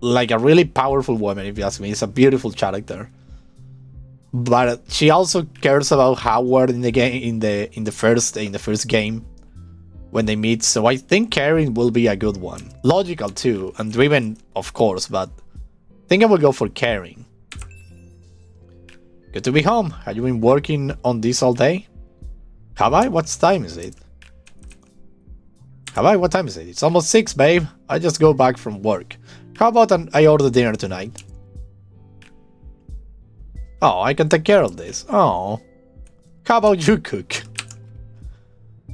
like a really powerful woman, if you ask me. It's a beautiful character. But she also cares about Howard in the game in the first game when they meet, so I think caring will be a good one. Logical too, and driven of course, but I think I will go for caring. Good to be home. Have you been working on this all day? Have I? What time is it? Have I? What time is it? It's almost 6, babe. I just go back from work. How about I order dinner tonight? Oh, I can take care of this. Oh. How about you cook?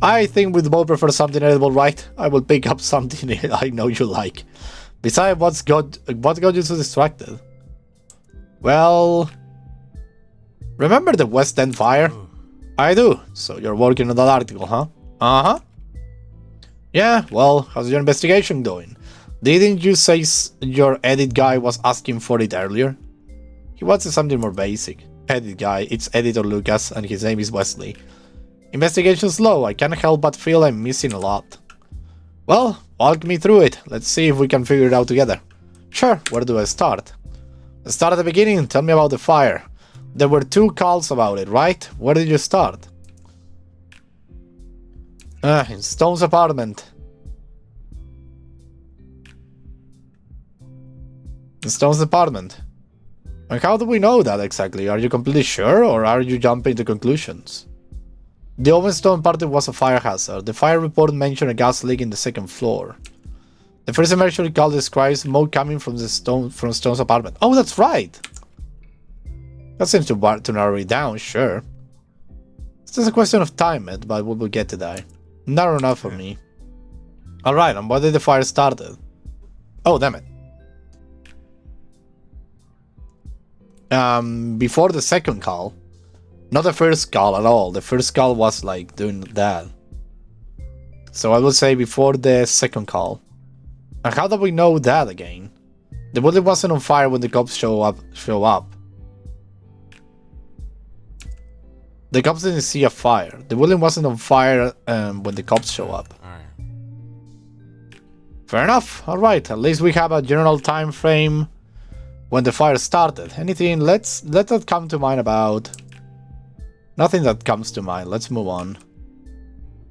I think we'd both prefer something edible, right? I will pick up something I know you like. Besides, what got you so distracted? Well... Remember the West End fire? I do. So you're working on that article, huh? Uh-huh. Yeah, well, how's your investigation going? Didn't you say your edit guy was asking for it earlier? He wants something more basic. Edit guy, it's editor Lucas, and his name is Wesley. Investigation's slow, I can't help but feel I'm missing a lot. Well, walk me through it. Let's see if we can figure it out together. Sure, where do I start? Let's start at the beginning, tell me about the fire. There were 2 calls about it, right? Where did you start? In Stone's apartment. In Stone's apartment. And how do we know that exactly? Are you completely sure, or are you jumping to conclusions? The Ovenstone party was a fire hazard. The fire report mentioned a gas leak in the 2nd floor. The first emergency call describes smoke coming from Stone's apartment. Oh, that's right! That seems to narrow it down, sure. It's just a question of time, Ed, but we will get to that. Narrow enough for me. Alright, and why did the fire started? Oh, damn it. Before the second call. Not the first call at all. The first call was like doing that. So I would say before the second call. And how do we know that again? The building wasn't on fire when the cops show up. The cops didn't see a fire. The building wasn't on fire when the cops show up. Fair enough. Alright, at least we have a general time frame when the fire started. Anything let that come to mind about? Nothing that comes to mind. Let's move on.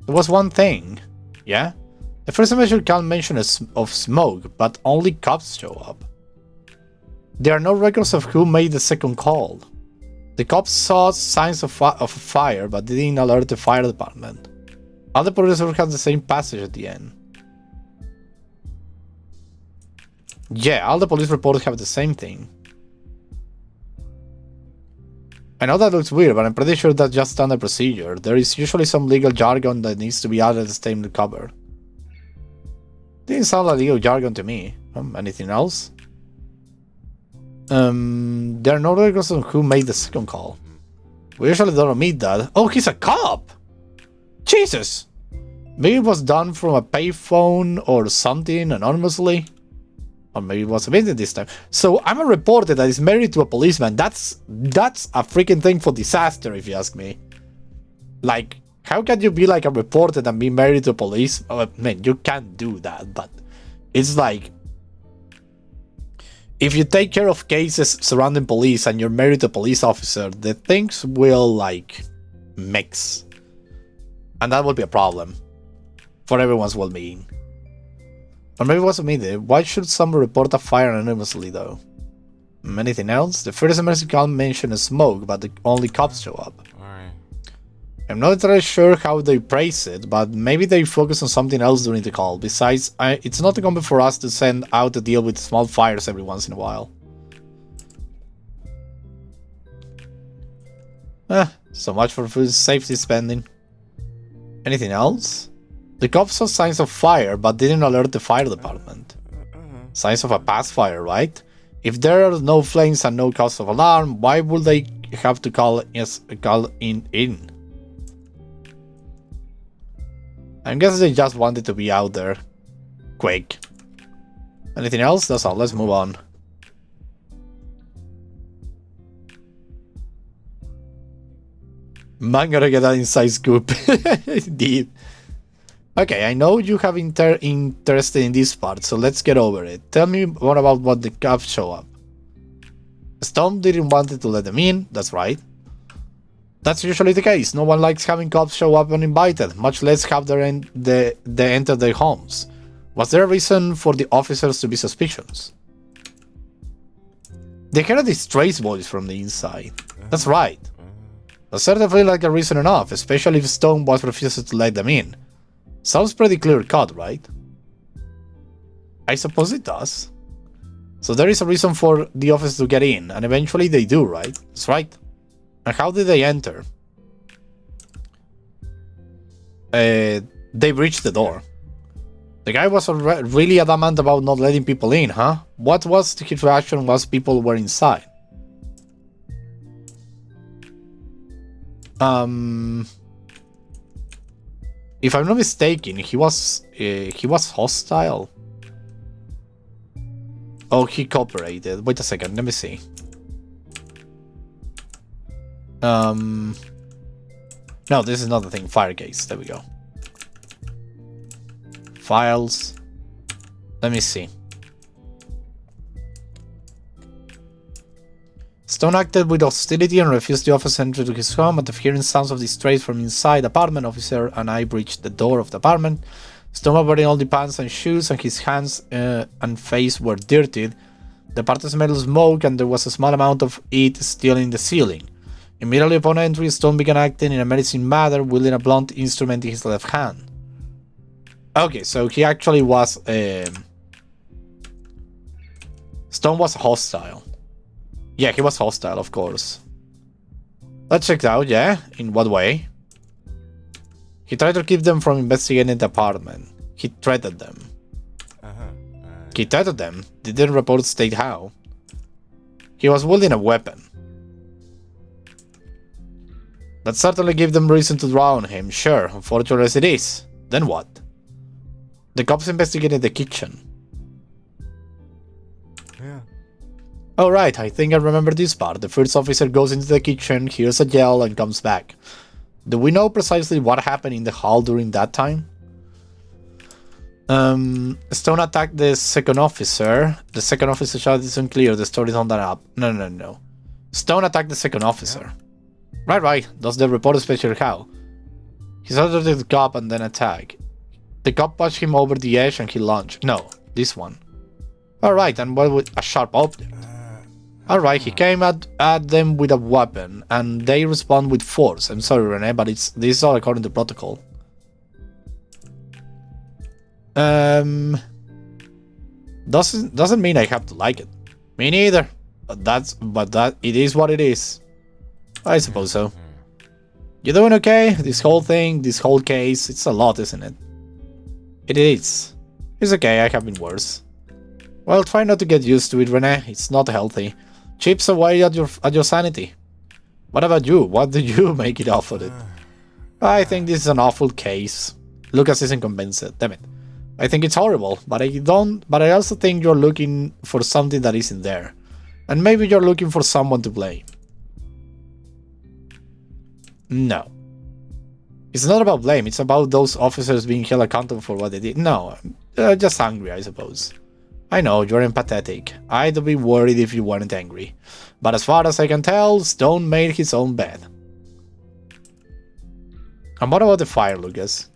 There was one thing. Yeah? The first measure can mention of smoke, but only cops show up. There are no records of who made the second call. The cops saw signs of a fire, but didn't alert the fire department. All the police have the same passage at the end. Yeah, all the police reports have the same thing. I know that looks weird, but I'm pretty sure that's just standard procedure. There is usually some legal jargon that needs to be added to statement cover. Didn't sound like legal jargon to me. Anything else? There are no records on who made the second call. We usually don't admit that. Oh, he's a cop! Jesus! Maybe it was done from a payphone or something anonymously. Or maybe it was a visit this time. So I'm a reporter that is married to a policeman. That's a freaking thing for disaster, if you ask me. Like, how can you be like a reporter and be married to a police? Oh, man, you can't do that, but it's like, if you take care of cases surrounding police and you're married to a police officer, the things will like mix. And that will be a problem for everyone's well-being. Or maybe it wasn't me there. Why should someone report a fire anonymously though? Anything else? The first emergency call mentioned smoke, but only cops show up. Alright. I'm not entirely sure how they praise it, but maybe they focus on something else during the call. Besides, it's not common for us to send out to deal with small fires every once in a while. So much for food safety spending. Anything else? The cops saw signs of fire, but didn't alert the fire department. Signs of a past fire, right? If there are no flames and no cause of alarm, why would they have to call in? I guess they just wanted to be out there. Quick. Anything else? That's all. Let's move on. Man, gotta get that inside scoop. Indeed. Okay, I know you have interested in this part, so let's get over it. Tell me more about what the cops show up. Stone didn't want to let them in, that's right. That's usually the case. No one likes having cops show up uninvited, much less have they enter their homes. Was there a reason for the officers to be suspicious? They heard a distress voice from the inside. That's right. That certainly like a reason enough, especially if Stone was refusing to let them in. Sounds pretty clear cut, right? I suppose it does. So there is a reason for the office to get in, and eventually they do, right? That's right. And how did they enter? They breached the door. The guy was really adamant about not letting people in, huh? What was his reaction once people were inside? If I'm not mistaken, he was hostile. Oh, he cooperated. Wait a second, let me see. No, this is not the thing. Fire case. There we go. Files. Let me see. Stone acted with hostility and refused the officer entry to his home. After hearing sounds of distress from inside the apartment, officer and I breached the door of the apartment. Stone was wearing all the pants and shoes, and his hands and face were dirtied. The apartment smelled smoke, and there was a small amount of it still in the ceiling. Immediately upon entry, Stone began acting in a menacing manner, wielding a blunt instrument in his left hand. Okay, so he actually was... Stone was hostile. Yeah, he was hostile, of course. Let's check it out, yeah? In what way? He tried to keep them from investigating the apartment. He threatened them. He threatened them? Didn't report state how. He was wielding a weapon. That certainly gave them reason to draw on him, sure, unfortunate as it is. Then what? The cops investigated the kitchen. Yeah. Oh right, I think I remember this part. The first officer goes into the kitchen, hears a yell, and comes back. Do we know precisely what happened in the hall during that time? Stone attacked the second officer. The second officer shot is unclear. The story's on that up. No. Stone attacked the second officer. Yeah. Right. Does the report specify how? He started the cop and then attacked. The cop pushed him over the edge and he lunged. No, this one. Alright, and what with a sharp object? Alright, he came at them with a weapon, and they respond with force. I'm sorry, Rene, but this is all according to protocol. Doesn't mean I have to like it. Me neither. But it is what it is. I suppose so. You doing okay? This whole thing, this whole case, it's a lot, isn't it? It is. It's okay, I have been worse. Well, try not to get used to it, Rene. It's not healthy. Chips away at your sanity. What about you? What do you make it off of it? I think this is an awful case. Lucas isn't convinced. Damn it. I think it's horrible, but I also think you're looking for something that isn't there. And maybe you're looking for someone to blame. No. It's not about blame, it's about those officers being held accountable for what they did. No, just angry, I suppose. I know, you're empathetic. I'd be worried if you weren't angry. But as far as I can tell, Stone made his own bed. And what about the fire, Lucas?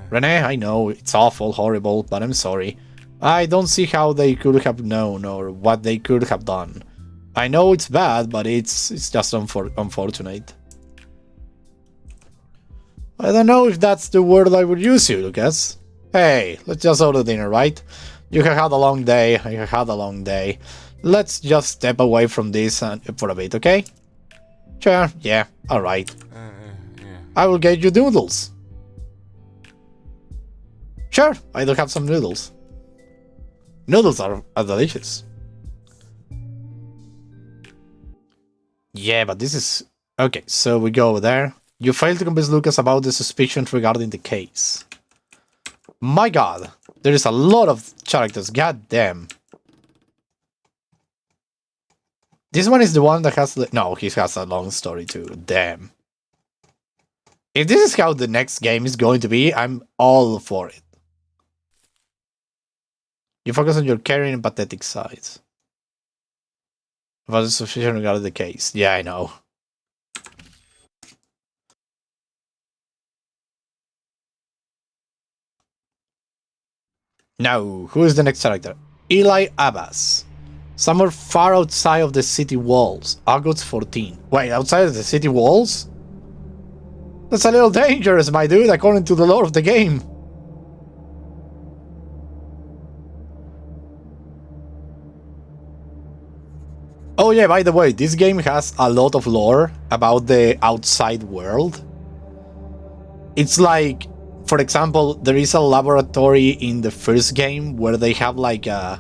Rene, I know, it's awful, horrible, but I'm sorry. I don't see how they could have known or what they could have done. I know it's bad, but it's just unfortunate. I don't know if that's the word I would use here, Lucas. Hey, let's just order dinner, right? You have had a long day, I have had a long day. Let's just step away from this for a bit, okay? Sure, yeah, alright. Yeah. I will get you noodles. Sure, I do have some noodles. Noodles are delicious. Yeah, but this is... Okay, so we go over there. You failed to convince Lucas about the suspicions regarding the case. My god, there is a lot of characters, god damn. This one is the one that has... No, he has a long story too, damn. If this is how the next game is going to be, I'm all for it. You focus on your caring and pathetic sides. Was sufficient regarding the case. Yeah, I know. Now, who is the next character? Eli Abbas. Somewhere far outside of the city walls. August 14. Wait, outside of the city walls? That's a little dangerous, my dude, according to the lore of the game. Oh yeah, by the way, this game has a lot of lore about the outside world. It's like, for example, there is a laboratory in the first game where they have like a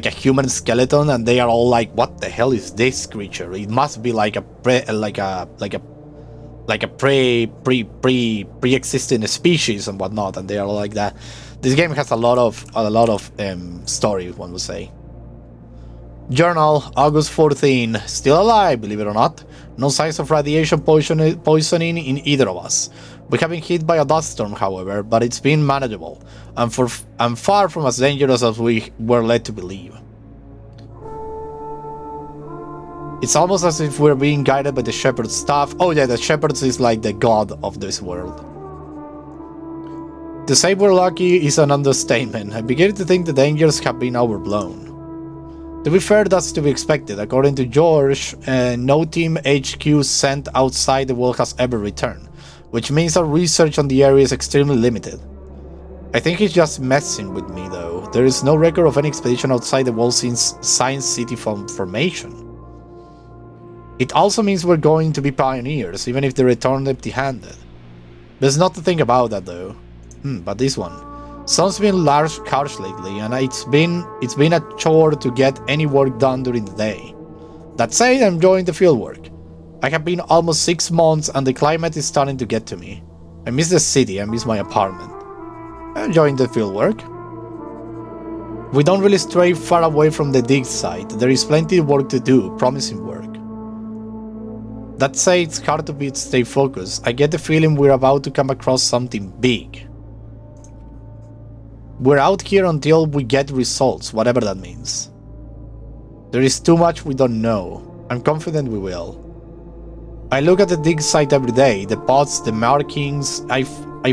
human skeleton, and they are all like, "What the hell is this creature? It must be like a pre-existing species and whatnot." And they are all like that. This game has a lot of story, one would say. Journal, August 14. Still alive, believe it or not. No signs of radiation poisoning in either of us. We have been hit by a dust storm, however, but it's been manageable, and far from as dangerous as we were led to believe. It's almost as if we're being guided by the Shepherd's staff. Oh yeah, the Shepherd's is like the god of this world. To say we're lucky is an understatement. I begin to think the dangers have been overblown. To be fair, that's to be expected. According to George, no team HQ sent outside the wall has ever returned, which means our research on the area is extremely limited. I think he's just messing with me though. There is no record of any expedition outside the wall since Science City formation. It also means we're going to be pioneers, even if they return empty-handed. There's not to think about that though. But this one. Sun's been harsh lately, and it's been a chore to get any work done during the day. That said, I'm enjoying the fieldwork. I have been almost 6 months, and the climate is starting to get to me. I miss the city, I miss my apartment. I'm enjoying the fieldwork. We don't really stray far away from the dig site. There is plenty of work to do, promising work. That said, it's hard to stay focused. I get the feeling we're about to come across something big. We're out here until we get results, whatever that means. There is too much we don't know. I'm confident we will. I look at the dig site every day, the pots, the markings. I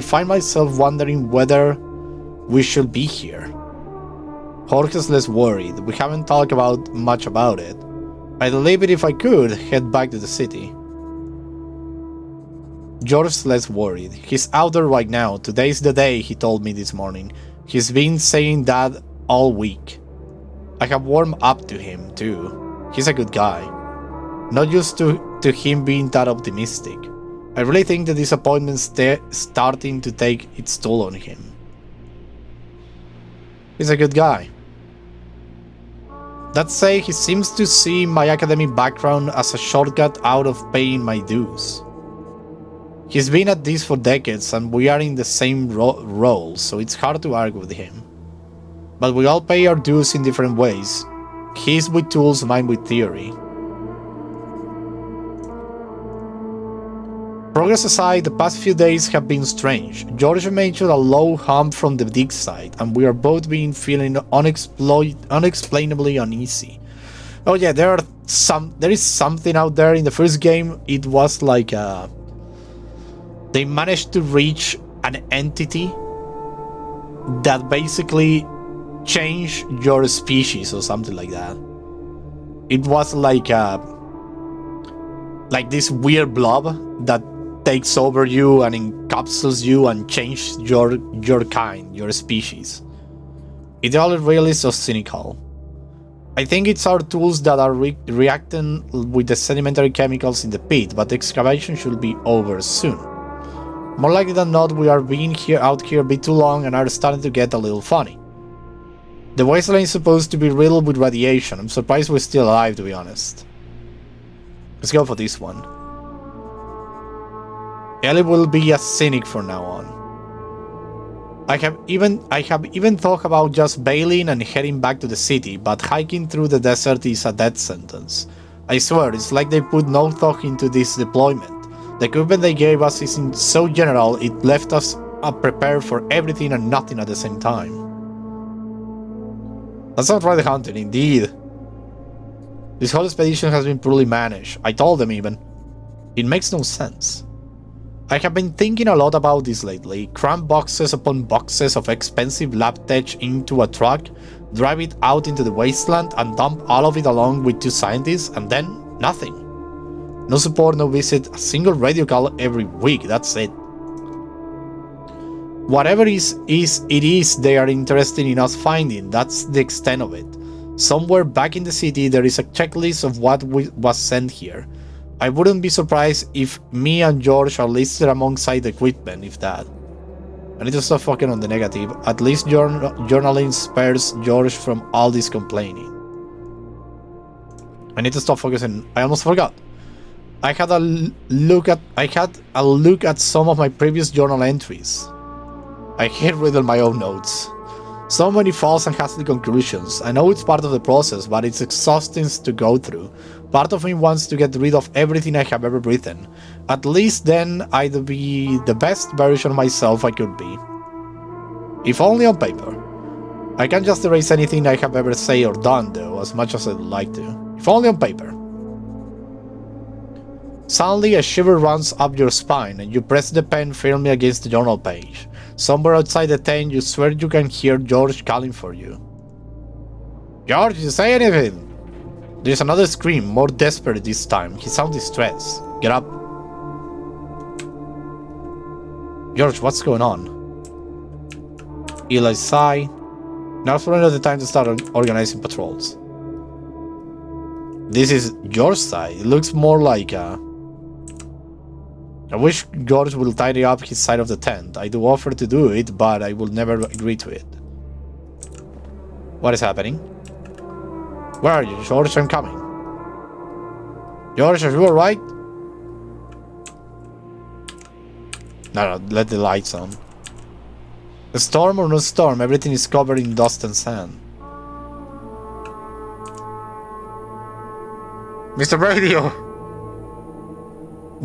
find myself wondering whether we should be here. Jorge's less worried. We haven't talked much about it. I'd leave it if I could head back to the city. George's less worried. He's out there right now. Today's the day, he told me this morning. He's been saying that all week. I have warmed up to him, too. He's a good guy. Not used to him being that optimistic. I really think the disappointment's starting to take its toll on him. He's a good guy. That said, he seems to see my academic background as a shortcut out of paying my dues. He's been at this for decades, and we are in the same role, so it's hard to argue with him. But we all pay our dues in different ways. His with tools, mine with theory. Progress aside, the past few days have been strange. George mentioned a low hum from the dig site, and we are both feeling unexplainably uneasy. Oh yeah, there is something out there. In the first game, it was like they managed to reach an entity that basically changed your species or something like that. It was like this weird blob that takes over you and encapsulates you and changes your kind, your species. It all really so cynical. I think it's our tools that are reacting with the sedimentary chemicals in the pit, but the excavation should be over soon. More likely than not, we are out here a bit too long and are starting to get a little funny. The wasteland is supposed to be riddled with radiation. I'm surprised we're still alive, to be honest. Let's go for this one. Ellie will be a cynic from now on. I have even thought about just bailing and heading back to the city, but hiking through the desert is a death sentence. I swear, it's like they put no thought into this deployment. The equipment they gave us isn't so general, it left us unprepared for everything and nothing at the same time. That's not right hunting, indeed. This whole expedition has been poorly managed. I told them even. It makes no sense. I have been thinking a lot about this lately. Cram boxes upon boxes of expensive lab tech into a truck, drive it out into the wasteland, and dump all of it along with 2 scientists, and then nothing. No support, no visit, a single radio call every week, that's it. Whatever it is they are interested in us finding, that's the extent of it. Somewhere back in the city there is a checklist of what was sent here. I wouldn't be surprised if me and George are listed alongside the equipment, if that. I need to stop focusing on the negative. At least journaling spares George from all this complaining. I need to stop focusing. I almost forgot. I had a look at some of my previous journal entries. I hate reading my own notes. So many false and hasty conclusions. I know it's part of the process, but it's exhausting to go through. Part of me wants to get rid of everything I have ever written. At least then I'd be the best version of myself I could be. If only on paper. I can't just erase anything I have ever said or done though, as much as I'd like to. If only on paper. Suddenly a shiver runs up your spine and you press the pen firmly against the journal page. Somewhere outside the tent you swear you can hear George calling for you. George, you say anything? There's another scream, more desperate this time. He sounds distressed. Get up. George, what's going on? Eli sigh. Now's probably not the time to start organizing patrols. This is your side. It looks more like a... I wish George will tidy up his side of the tent. I do offer to do it, but I will never agree to it. What is happening? Where are you, George? I'm coming. George, are you alright? No, let the lights on. A storm or no storm, everything is covered in dust and sand. Mr. Radio!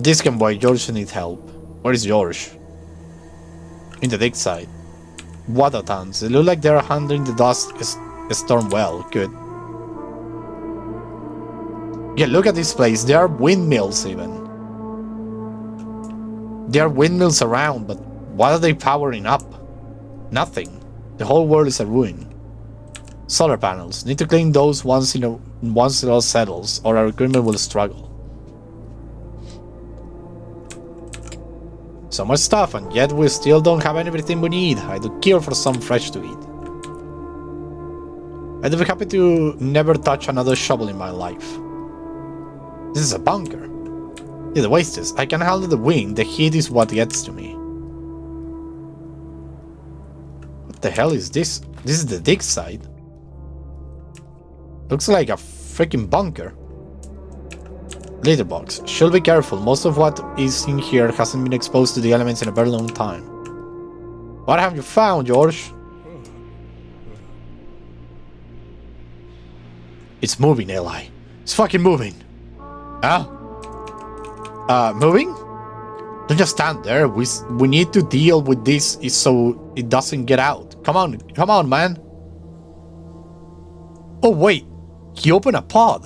Discount boy, George needs help. Where is George? In the dig site. What a tons. They look like they're handling the dust storm well. Good. Yeah, look at this place. There are windmills even. There are windmills around, but what are they powering up? Nothing. The whole world is a ruin. Solar panels. Need to clean those once it all settles, or our equipment will struggle. So much stuff, and yet we still don't have everything we need. I'd kill for some fresh to eat. I'd be happy to never touch another shovel in my life. This is a bunker. Yeah, the waste is. I can handle the wind. The heat is what gets to me. What the hell is this? This is the dig site. Looks like a freaking bunker. Litter box. Should be careful. Most of what is in here hasn't been exposed to the elements in a very long time. What have you found, George? It's moving, Eli. It's fucking moving. Huh? Moving? Don't just stand there. We need to deal with this so it doesn't get out. Come on, man. Oh, wait. He opened a pod.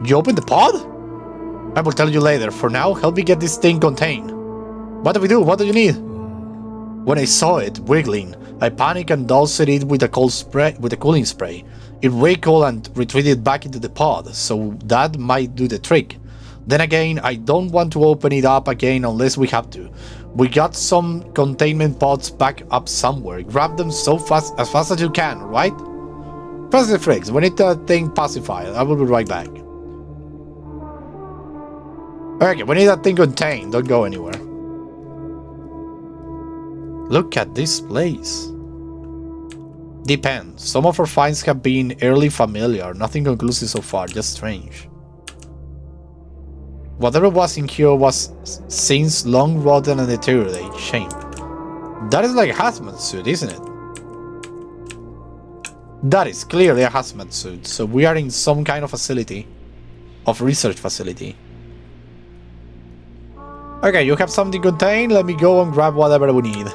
You opened the pod? I will tell you later. For now, help me get this thing contained. What do we do? What do you need? When I saw it wiggling, I panicked and doused it with a cooling spray. It recoiled and retreated back into the pod, so that might do the trick. Then again, I don't want to open it up again unless we have to. We got some containment pods back up somewhere. Grab them as fast as you can, right? Press the flicks. We need that thing pacified. I will be right back. Okay, we need that thing contained. Don't go anywhere. Look at this place. Depends. Some of our finds have been early familiar. Nothing conclusive so far, just strange. Whatever was in here was since long rotten and deteriorated. Shame. That is like a hazmat suit, isn't it? That is clearly a hazmat suit, so we are in some kind of facility. Of research facility. Okay, you have something contained. Let me go and grab whatever we need.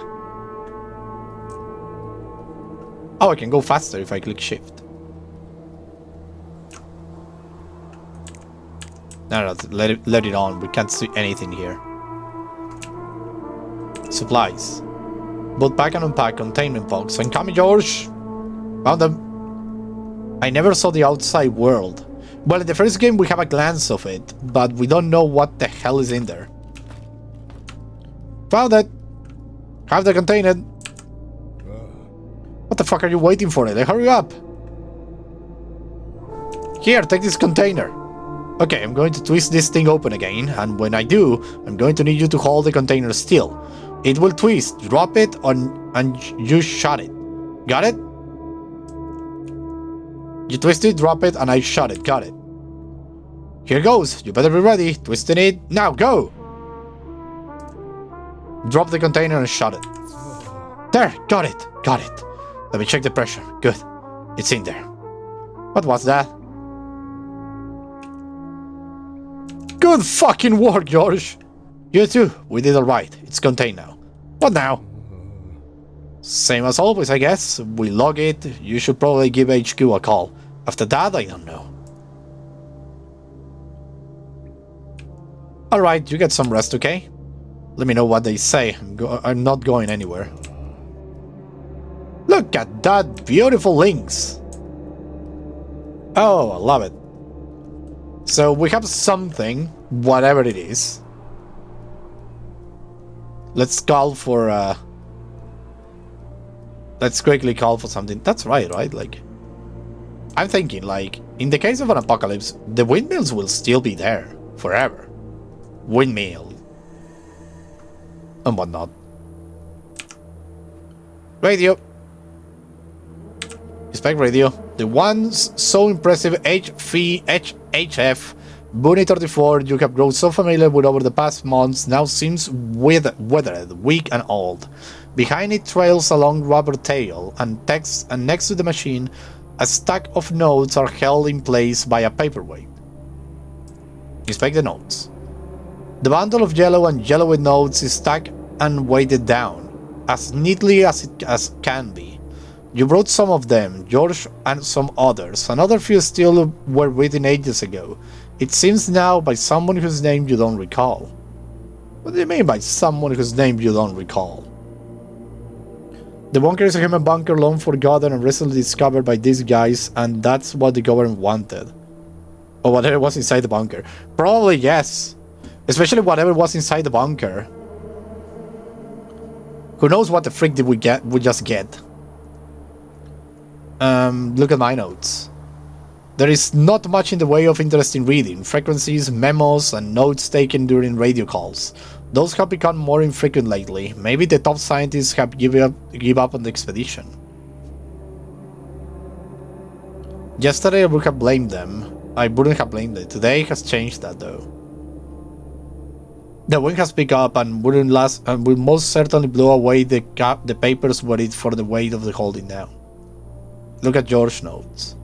Oh, I can go faster if I click shift. No, let it on. We can't see anything here. Supplies. Both pack and unpack containment box. I'm coming, George. Found them. I never saw the outside world. Well, in the first game we have a glance of it, but we don't know what the hell is in there. Found it. Have the container. What the fuck are you waiting for? Hurry up. Here, take this container. Okay, I'm going to twist this thing open again, and when I do, I'm going to need you to hold the container still. It will twist. Drop it and you shut it. Got it? You twist it, drop it, and I shut it. Got it. Here goes. You better be ready. Twisting it. Now, go! Drop the container and shut it. There! Got it! Got it. Let me check the pressure. Good. It's in there. What was that? Good fucking work, George! You too. We did alright. It's contained now. What now? Same as always, I guess. We log it. You should probably give HQ a call. After that, I don't know. Alright, you get some rest, okay? Let me know what they say. I'm not going anywhere. Look at that beautiful links. Oh, I love it. So we have something, whatever it is. Let's call for let's quickly call for something. That's right? Like, I'm thinking, like, in the case of an apocalypse, the windmills will still be there forever. windmill, and whatnot. Radio. Inspect radio. The once so impressive HF Bunny 34 you have grown so familiar with over the past months now seems weathered, weak and old. Behind it trails a long rubber tail, and next to the machine, a stack of notes are held in place by a paperweight. Inspect the notes. The bundle of yellow and yellowy notes is stacked and weighted down, as neatly as it can be. You wrote some of them, George, and some others. Another few still were written ages ago. It seems now by someone whose name you don't recall. What do you mean by someone whose name you don't recall? The bunker is a human bunker long forgotten and recently discovered by these guys, and that's what the government wanted. Or whatever was inside the bunker. Probably yes. Especially whatever was inside the bunker. Who knows what the frick did we just get? Look at my notes. There is not much in the way of interesting reading, frequencies, memos, and notes taken during radio calls. Those have become more infrequent lately. Maybe the top scientists have give up on the expedition. Yesterday I would have blamed them. I wouldn't have blamed it. Today has changed that though. The wind has picked up and wouldn't last and will most certainly blow away the papers worried for the weight of the holding down. Look at George's notes.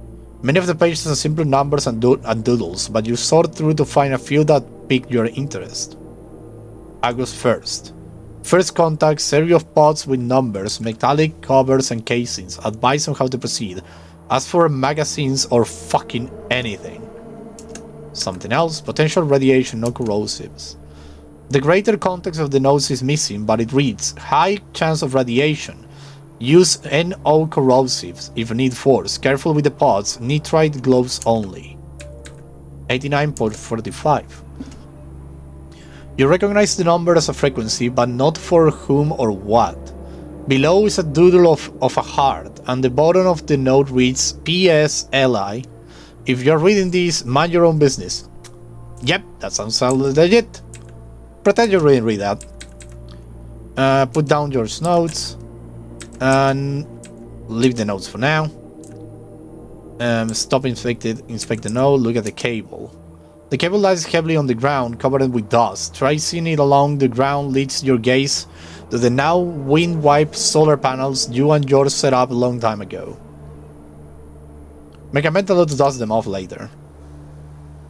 Many of the pages are simple numbers and doodles, but you sort through to find a few that pique your interest. August 1st. First contact, series of pods with numbers, metallic covers and casings, advice on how to proceed. As for magazines or fucking anything. Something else, potential radiation, no corrosives. The greater context of the notes is missing, but it reads, high chance of radiation. Use NO corrosives if need force. Careful with the pods. Nitride gloves only. 89.45. You recognize the number as a frequency, but not for whom or what. Below is a doodle of a heart, and the bottom of the note reads PS LI. If you're reading this, mind your own business. Yep, that sounds legit. Pretend you really read that. Put down your notes. And leave the notes for now. Stop inspect the note, look at the cable. The cable lies heavily on the ground, covered with dust. Tracing it along the ground leads your gaze to the now wind-wiped solar panels you and George set up a long time ago. Make a mental note to dust them off later.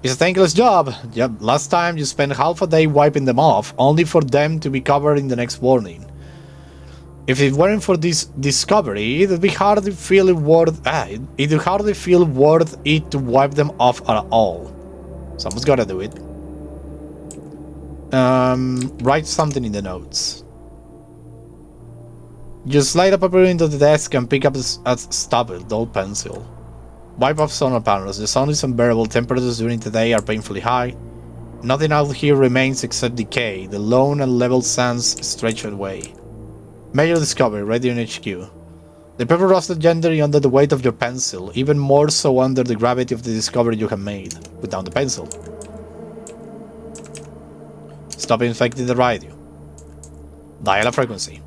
It's a thankless job. Yep, last time you spent half a day wiping them off, only for them to be covered in the next morning. If it weren't for this discovery, it would hardly feel worth it to wipe them off at all. Someone's gotta do it. Write something in the notes. You slide a paper into the desk and pick up a stubble, dull pencil. Wipe off solar panels. The sun is unbearable. Temperatures during the day are painfully high. Nothing out here remains except decay. The lone and level sands stretch away. Major discovery, radio in HQ. The paper rusted gently under the weight of your pencil, even more so under the gravity of the discovery you have made. Put down the pencil. Stop infecting the radio. Dial a frequency.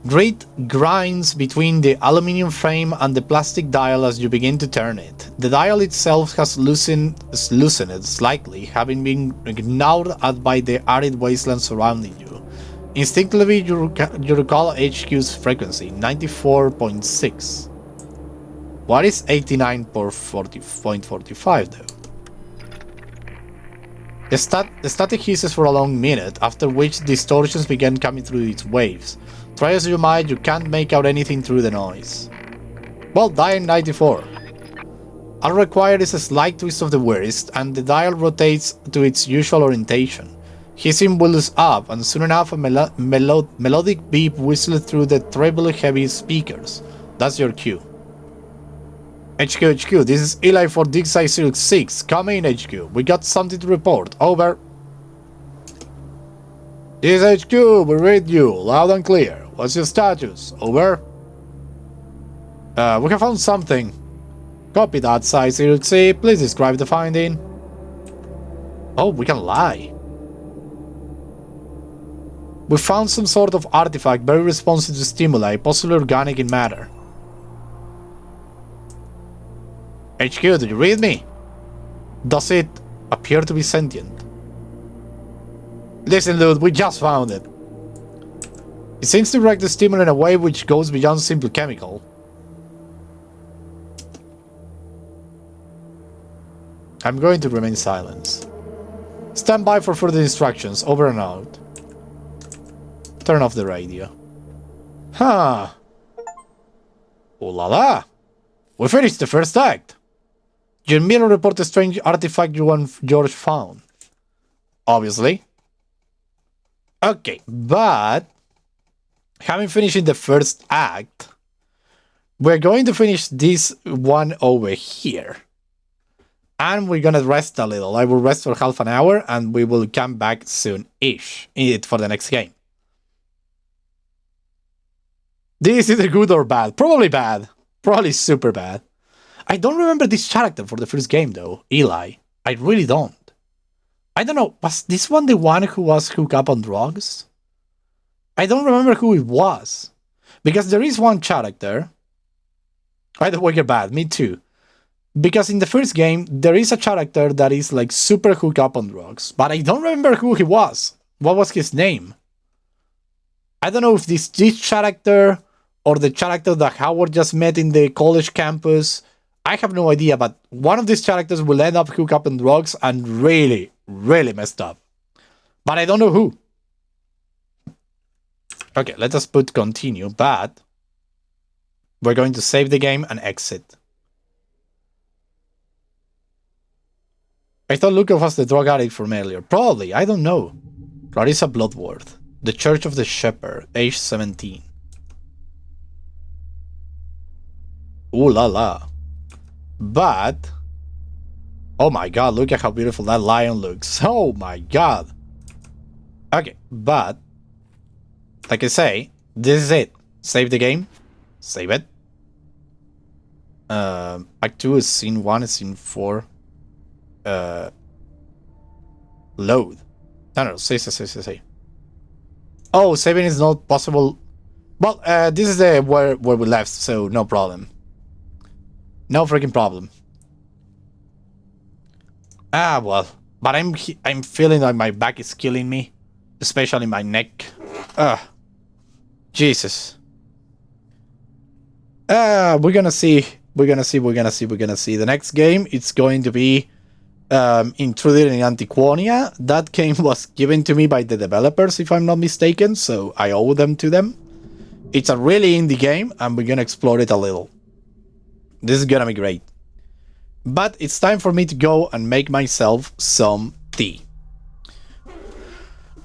Grit grinds between the aluminium frame and the plastic dial as you begin to turn it. The dial itself has loosened slightly, having been gnawed at by the arid wasteland surrounding you. Instinctively, you recall HQ's frequency, 94.6. What is 89.45 though? The static hisses for a long minute, after which distortions began coming through its waves. Try as you might, you can't make out anything through the noise. Well, dial 94. All required is a slight twist of the wrist, and the dial rotates to its usual orientation. Hissing wheels up, and soon enough a melodic beep whistles through the trebly heavy speakers. That's your cue. HQ, this is Eli for Dixie 06. Come in, HQ. We got something to report. Over. This is HQ. We read you, loud and clear. What's your status? Over. We have found something. Copy that, Site 06. Please describe the finding. Oh, we can lie. We found some sort of artifact very responsive to stimuli, possibly organic in matter. HQ, do you read me? Does it appear to be sentient? Listen, dude, we just found it. It seems to react to stimuli in a way which goes beyond simple chemical. I'm going to remain silent. Stand by for further instructions. Over and out. Turn off the radio. Huh. Oh la la. We finished the first act. Your mirror report a strange artifact you and George found. Obviously. Okay, but having finished the first act, we're going to finish this one over here. And we're gonna rest a little. I will rest for half an hour and we will come back soon-ish for the next game. This is either good or bad. Probably bad. Probably super bad. I don't remember this character for the first game though, Eli. I really don't. I don't know, was this one the one who was hooked up on drugs? I don't remember who it was. Because there is one character. Either way, you're bad, me too. Because in the first game, there is a character that is like super hooked up on drugs. But I don't remember who he was. What was his name? I don't know if this character or the character that Howard just met in the college campus. I have no idea, but one of these characters will end up hooked up on drugs and really, really messed up. But I don't know who. Okay, let us put continue, but we're going to save the game and exit. I thought Luca was the drug addict from earlier. Probably, I don't know. Clarissa Bloodworth. The Church of the Shepherd, age 17. Ooh la la. But, oh my god, look at how beautiful that lion looks. Oh my god. Okay, but, like I say, this is it. Save the game. Save it. Act 2 is scene 1, is scene 4. Load. No, say. Oh, saving is not possible. Well, this is the where we left, so no problem. No freaking problem. Ah, well, but I'm feeling like my back is killing me, especially my neck. Jesus. We're gonna see. The next game, it's going to be Intruder in Antiquonia. That game was given to me by the developers, if I'm not mistaken, so I owe them to them. It's a really indie game, and we're gonna explore it a little. This is gonna be great. But it's time for me to go and make myself some tea.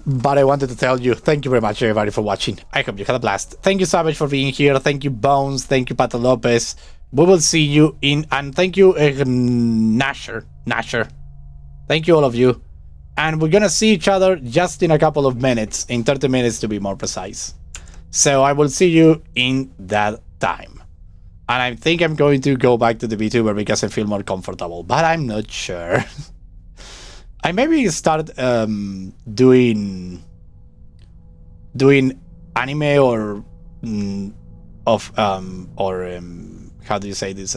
But I wanted to tell you, thank you very much everybody for watching. I hope you had a blast. Thank you Savage for being here. Thank you Bones. Thank you Pato Lopez. We will see you in, and thank you Nasher. Thank you all of you. And we're gonna see each other just in a couple of minutes, in 30 minutes to be more precise. So I will see you in that time. And I think I'm going to go back to the Vtuber because I feel more comfortable, but I'm not sure. I maybe start doing anime or how do you say this,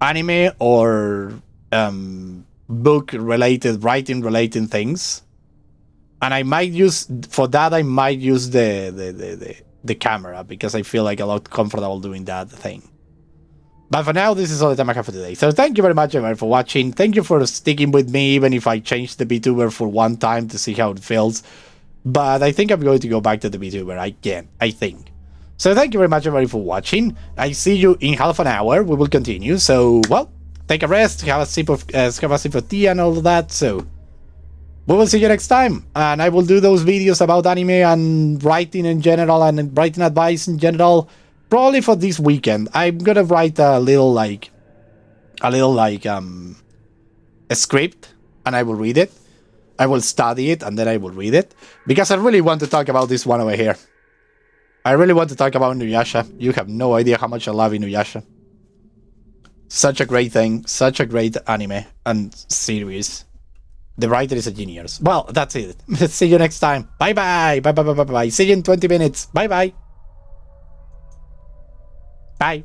anime or book related, writing related things, and I might use for that. I might use the camera because I feel like a lot comfortable doing that thing. But for now, this is all the time I have for today. So thank you very much everyone for watching. Thank you for sticking with me, even if I changed the Vtuber for one time to see how it feels. But I think I'm going to go back to the Vtuber again, I think. So thank you very much everybody for watching. I see you in half an hour. We will continue. So, well, take a rest, have a sip of tea and all of that. So we will see you next time. And I will do those videos about anime and writing in general and writing advice in general. Probably for this weekend. I'm gonna write a script and I will read it. I will study it and then I will read it. Because I really want to talk about this one over here. I really want to talk about Inuyasha. You have no idea how much I love Inuyasha. Such a great thing. Such a great anime and series. The writer is a genius. Well, that's it. See you next time. Bye-bye. Bye-bye. Bye-bye. See you in 20 minutes. Bye-bye. Bye.